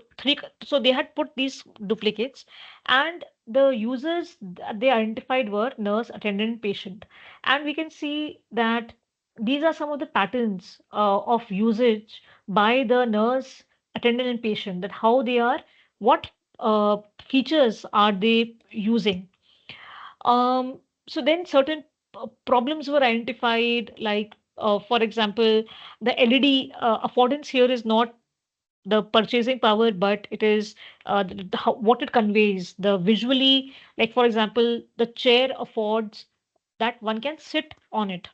C: they had put these duplicates, and the users they identified were nurse, attendant, patient, and we can see that these are some of the patterns of usage by the nurse, attendant, and patient. That how they are, what features are they using. So then certain problems were identified, like, for example, the LED affordance here is not the purchasing power, but it is what it conveys, the visually, like, for example, the chair affords that one can sit on it.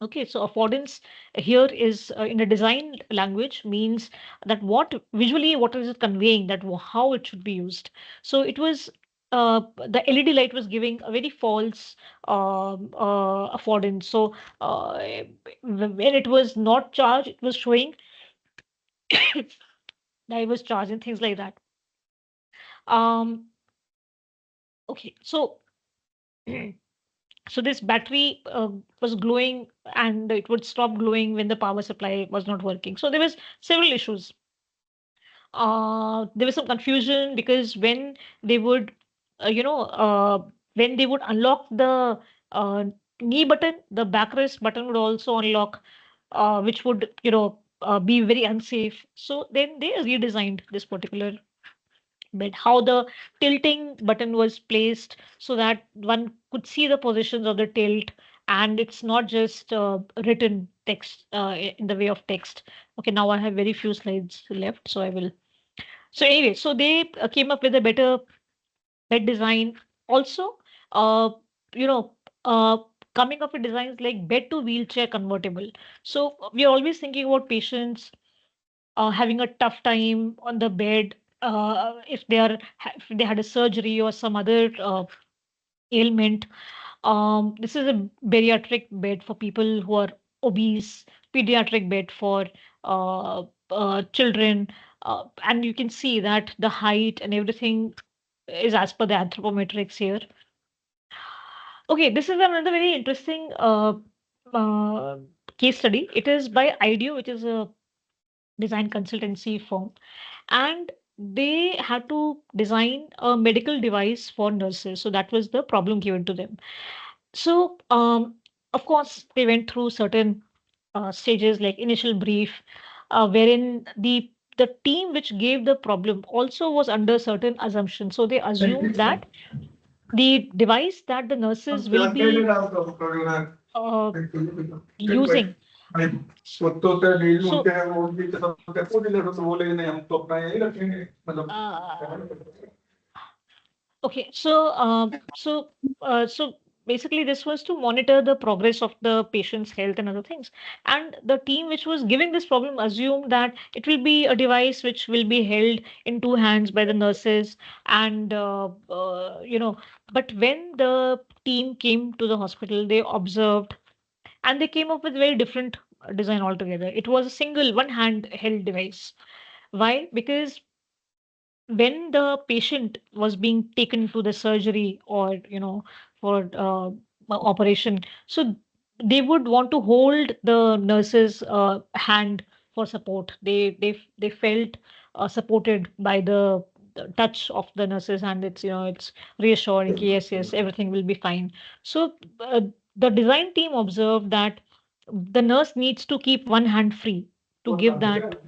C: Okay, so affordance here is in a design language means that what visually what is it conveying, that how it should be used. So it was the LED light was giving a very false affordance. So when it was not charged, it was showing that it was charged and things like that. Um, okay, so so this battery was glowing and it would stop glowing when the power supply was not working. So there was several issues. There was some confusion because when they would, when they would unlock the uh, knee button, the backrest button would also unlock, which would, be very unsafe. So then they redesigned this particular bit, how the tilting button was placed so that one could see the positions of the tilt, and it's not just written text in the way of text. Okay, now I have very few slides left, so I will. So anyway, so they came up with a better bed design. Also, uh, you know, uh, coming up with designs like bed to wheelchair convertible. So we are always thinking about patients having a tough time on the bed, if if they had a surgery or some other ailment. This is a bariatric bed for people who are obese, pediatric bed for children, and you can see that the height and everything is as per the anthropometrics here. Okay, this is another very interesting uh, case study. It is by IDEO, which is a design consultancy firm, and they had to design a medical device for nurses. So that was the problem given to them. So, of course, they went through certain stages like initial brief, wherein the team which gave the problem also was under certain assumptions. So they assumed that the device that the nurses will be using. So, okay, so basically, this was to monitor the progress of the patient's health and other things. And the team which was giving this problem assumed that it will be a device which will be held in two hands by the nurses, and but when the team came to the hospital, they observed, and they came up with very different design altogether. It was a single one hand held device. Why? Because when the patient was being taken to the surgery, or for operation, so they would want to hold the nurse's hand for support. They felt supported by the touch of the nurse's hand. It's reassuring. Yes, yes, everything will be fine. So the design team observed that the nurse needs to keep one hand free to give that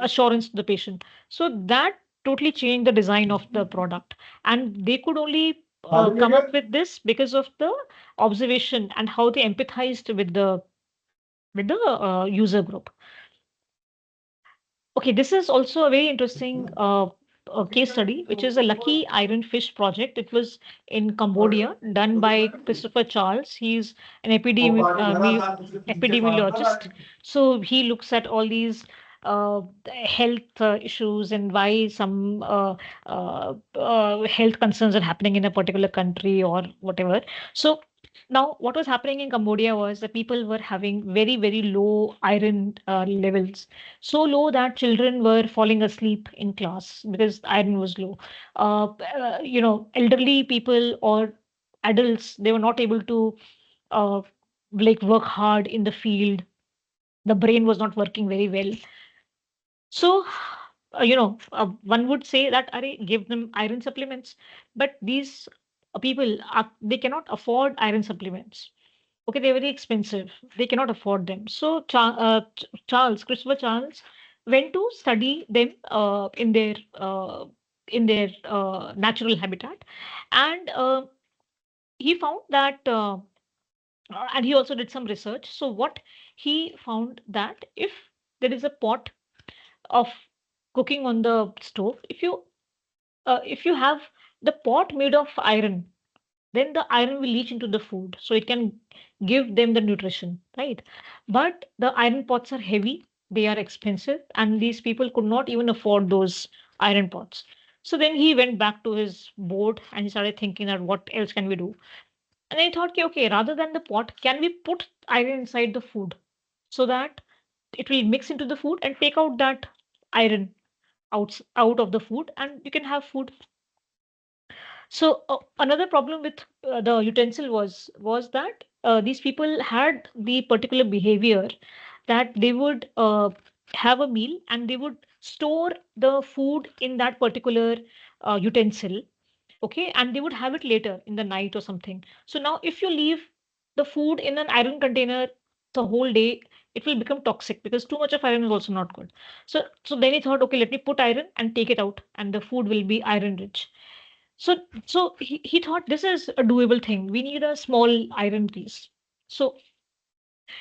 C: assurance to the patient. So that totally changed the design of the product, and they could only come up with this because of the observation and how they empathized with the user group. Okay, this is also a very interesting case study, which is a Lucky Iron Fish project. It was in Cambodia, done by Christopher Charles. He's an epidemiologist. So he looks at all these health issues and why some health concerns are happening in a particular country or whatever. So now, what was happening in Cambodia was that people were having very, very low iron levels, so low that children were falling asleep in class because iron was low. Elderly people or adults, they were not able to uh, like work hard in the field. The brain was not working very well. So, one would say that, Arey, give them iron supplements, but these people they cannot afford iron supplements. Okay, they're very expensive. They cannot afford them. So Christopher Charles, went to study them in their natural habitat, and he found that, and he also did some research. So what he found that if there is a pot of cooking on the stove, if you have the pot made of iron, then the iron will leach into the food, so it can give them the nutrition, right? But the iron pots are heavy, they are expensive, and these people could not even afford those iron pots. So then he went back to his board and he started thinking that what else can we do? And I thought, okay, rather than the pot, can we put iron inside the food so that it will mix into the food and take out that iron out of the food, and you can have food. So another problem with the utensil was that these people had the particular behavior that they would have a meal and they would store the food in that particular utensil, okay, and they would have it later in the night or something. So now, if you leave the food in an iron container the whole day, it will become toxic because too much of iron is also not good. So then he thought, okay, let me put iron and take it out, and the food will be iron rich. So he thought this is a doable thing. We need a small iron piece. So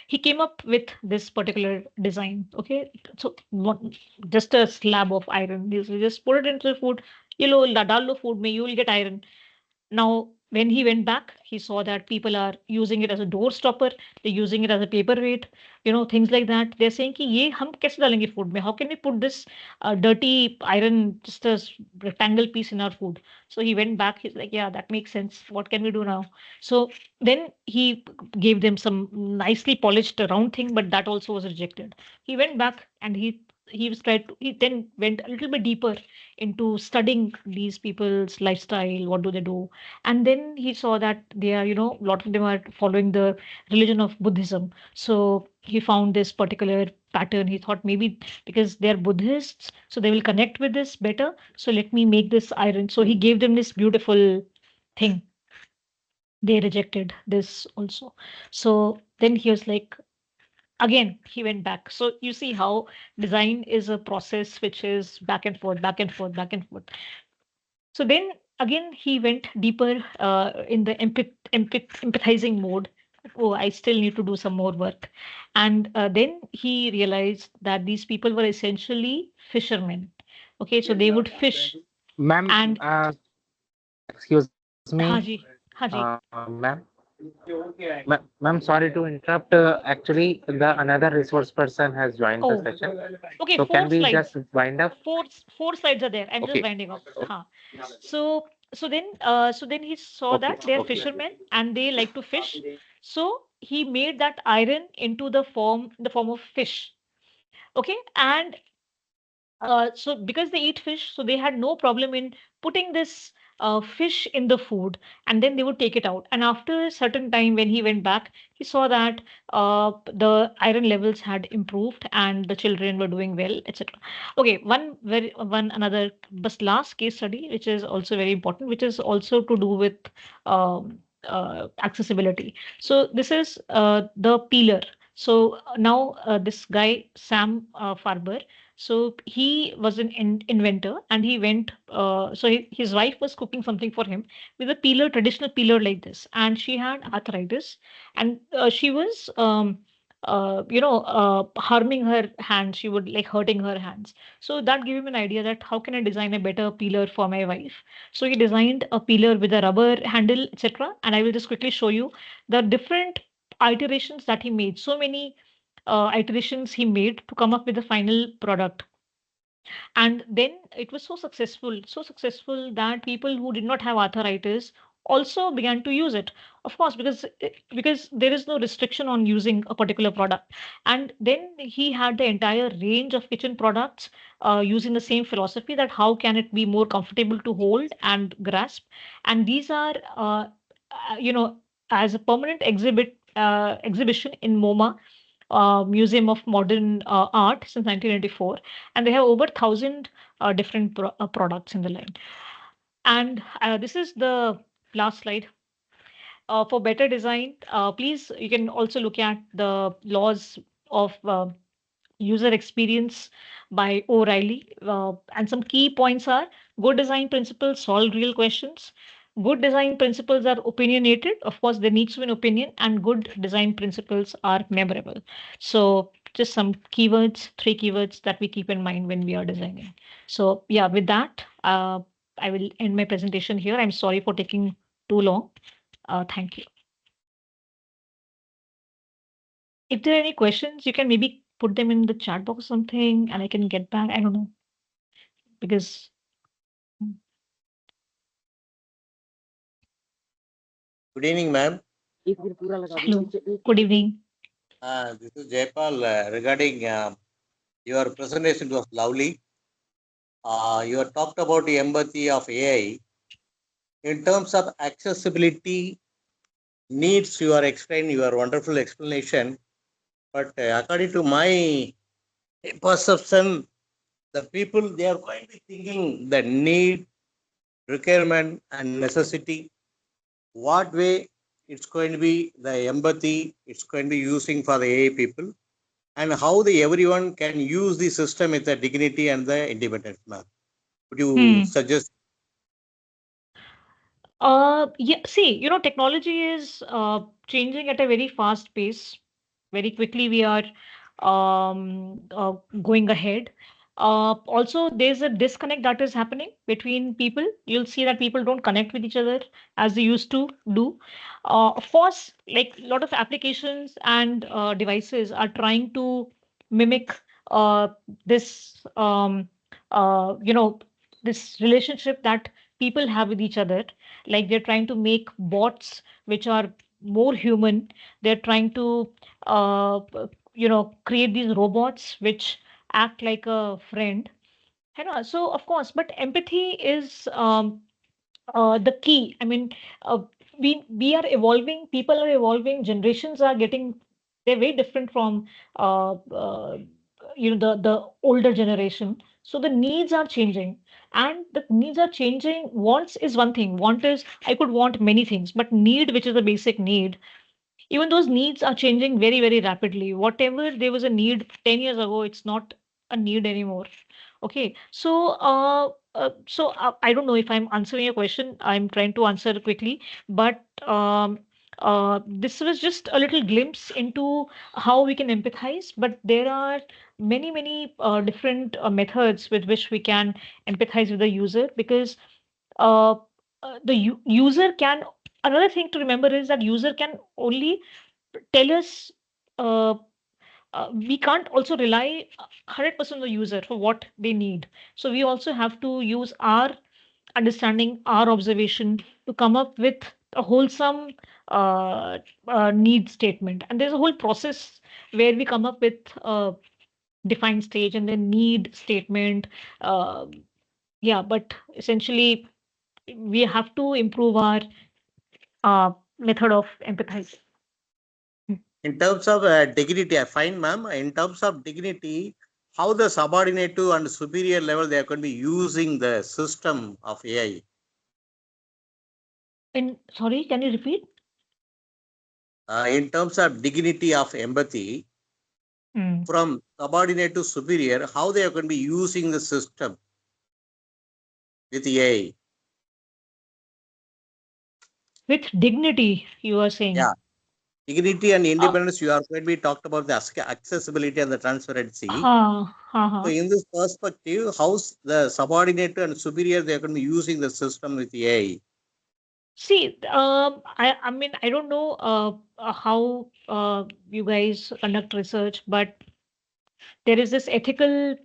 C: he came up with this particular design. Okay, so just a slab of iron. You just put it into the food. Dal lo food mein, you will get iron. Now, when he went back, he saw that people are using it as a door stopper. They're using it as a paperweight, things like that. They're saying कि ये हम कैसे डालेंगे food में? How can we put this dirty iron, just a rectangle piece in our food? So he went back. He's like, yeah, that makes sense. What can we do now? So then he gave them some nicely polished round thing, but that also was rejected. He went back and he he then went a little bit deeper into studying these people's lifestyle, what do they do, and then he saw that they are, a lot of them are following the religion of Buddhism. So he found this particular pattern. He thought maybe because they're Buddhists, so they will connect with this better. So let me make this iron. So he gave them this beautiful thing. They rejected this also. So then he was like, again, he went back. So you see how design is a process which is back and forth, back and forth, back and forth. So then again, he went deeper in the empathizing mode. Oh, I still need to do some more work. And then he realized that these people were essentially fishermen. Okay, so they would fish.
A: Ma'am,
C: And
A: excuse me,
C: Haji, Haji.
A: ma'am. Ma'am, sorry to interrupt. Actually, the another resource person has joined the
C: Oh,
A: session.
C: okay,
A: So can
C: four
A: we just
C: slides.
A: wind up?
C: Four slides are there. I'm just
A: Okay.
C: winding up. Huh. So so then he saw
A: Okay.
C: that they're
A: Okay.
C: fishermen and they like to fish. So he made that iron into the form of fish. Okay, and so because they eat fish, so they had no problem in putting this fish in the food, and then they would take it out. And after a certain time, when he went back, he saw that the iron levels had improved and the children were doing well, etc. Okay, one another but last case study, which is also very important, which is also to do with accessibility. So this is the peeler. So now this guy Sam Farber, so he was an inventor, and he went. His wife was cooking something for him with a peeler, traditional peeler like this, and she had arthritis, and she was, harming her hands. She would like hurting her hands. So that gave him an idea that how can I design a better peeler for my wife? So he designed a peeler with a rubber handle, etc. And I will just quickly show you the different iterations that he made. So many iterations he made to come up with the final product. And then it was so successful that people who did not have arthritis also began to use it. Of course, because there is no restriction on using a particular product. And then he had the entire range of kitchen products using the same philosophy, that how can it be more comfortable to hold and grasp. And these are, as a permanent exhibition in MoMA, Museum of Modern Art, since 1994, and they have over 1,000 different products in the line. And this is the last slide. For better design, please, you can also look at the laws of user experience by O'Reilly. And some key points are: good design principles solve real questions. Good design principles are opinionated. Of course, there needs to be an opinion, and good design principles are memorable. So, just some keywords, 3 keywords that we keep in mind when we are designing. So, yeah, with that, I will end my presentation here. I'm sorry for taking too long. Thank you. If there are any questions, you can maybe put them in the chat box or something, and I can get back. I don't know. Because
G: Good evening, ma'am.
C: hello, good evening.
G: This is Jaypal. Regarding your presentation, it was lovely. You have talked about the empathy of AI. In terms of accessibility needs, you are explaining your wonderful explanation. But according to my perception, the people, they are going to be thinking the need, requirement, and necessity. What way it's going to be the empathy it's going to be using for the AI people, and how the everyone can use the system with the dignity and the independence. Ma'am, would you suggest?
C: Yeah, see, technology is changing at a very fast pace. Very quickly, we are going ahead. Also, there's a disconnect that is happening between people. You'll see that people don't connect with each other as they used to do. Of course, like a lot of applications and devices are trying to mimic this, this relationship that people have with each other. Like they're trying to make bots which are more human. They're trying to create these robots which act like a friend. So of course, but empathy is the key. I mean, we are evolving, people are evolving, generations are getting, they're very different from the older generation. So the needs are changing, and the needs are changing. Wants is one thing. Want is, I could want many things, but need, which is the basic need, even those needs are changing very, very rapidly. Whatever there was a need 10 years ago, it's not a need anymore. Okay, so I don't know if I'm answering your question. I'm trying to answer quickly, but this was just a little glimpse into how we can empathize. But there are many, many different methods with which we can empathize with the user, because uh, user can. Another thing to remember is that user can only tell us. Uh, we can't also rely 100% on the user for what they need. So we also have to use our understanding, our observation to come up with a wholesome need statement. And there's a whole process where we come up with a defined stage and then need statement. Uh, yeah, but essentially we have to improve our method of empathizing.
G: In terms of dignity, I find, ma'am, in terms of dignity, how the subordinate to and superior level they are going to be using the system of AI.
C: And sorry, can you repeat?
G: In terms of dignity of empathy,
C: Mm.
G: from subordinate to superior, how they are going to be using the system with AI.
C: With dignity, you are saying.
G: Yeah. Dignity and independence, you are going to be talked about the accessibility and the transparency. So in this perspective, how's the subordinate and superior they are going to be using the system with AI?
C: See, I mean, I don't know how you guys conduct research, but there is this ethical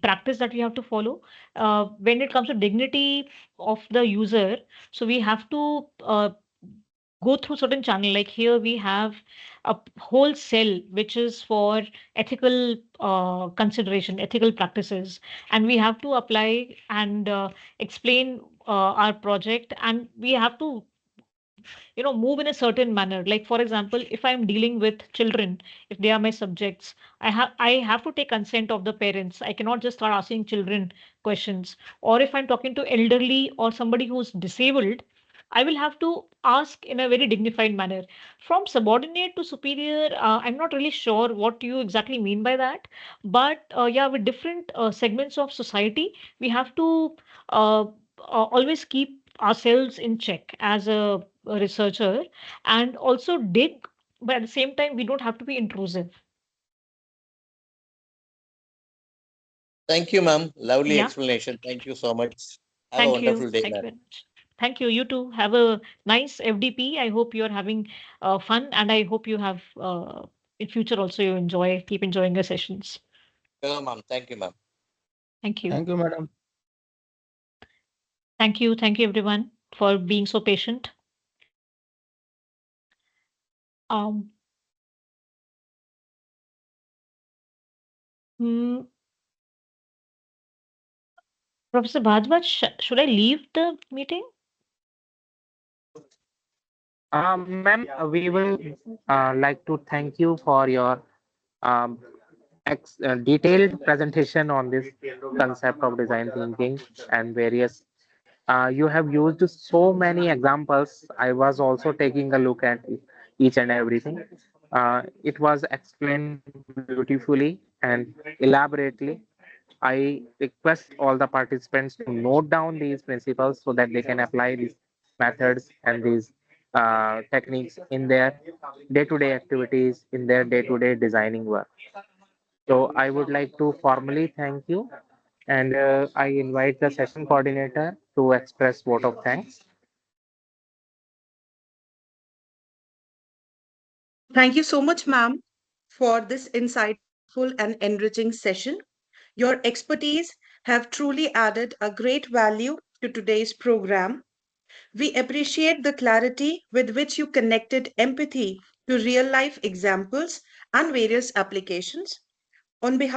C: practice that we have to follow when it comes to dignity of the user. So we have to go through certain channel. Like here we have a whole cell which is for ethical consideration, ethical practices, and we have to apply and explain our project, and we have to move in a certain manner. Like for example, if I'm dealing with children, if they are my subjects, I have to take consent of the parents. I cannot just start asking children questions. Or if I'm talking to elderly or somebody who's disabled, I will have to ask in a very dignified manner. From subordinate to superior, I'm not really sure what you exactly mean by that. But yeah, with different segments of society, we have to always keep ourselves in check as a researcher, and also dig, but at the same time, we don't have to be intrusive.
G: Thank you, ma'am. Lovely
C: Yeah.
G: explanation. Thank you so much. Have a
C: Thank
G: wonderful
C: you.
G: day,
C: Thank you
G: ma'am.
C: very much. Thank you. You too. Have a nice FDP. I hope you're having fun, and I hope you have in future also you keep enjoying your sessions.
G: Sure, ma'am. Thank you, ma'am.
C: Thank you.
H: Thank you, madam.
C: Thank you. Thank you, everyone, for being so patient. Um, hmm, Professor Bhardwaj, should I leave the meeting?
A: Ma'am, we will like to thank you for your um, detailed presentation on this concept of design thinking and various. You have used so many examples. I was also taking a look at each and everything. It was explained beautifully and elaborately. I request all the participants to note down these principles so that they can apply these methods and these techniques in their day-to-day activities, in their day-to-day designing work. So I would like to formally thank you, and I invite the session coordinator to express vote of thanks.
B: Thank you so much, ma'am, for this insightful and enriching session. Your expertise have truly added a great value to today's program. We appreciate the clarity with which you connected empathy to real life examples and various applications. On behalf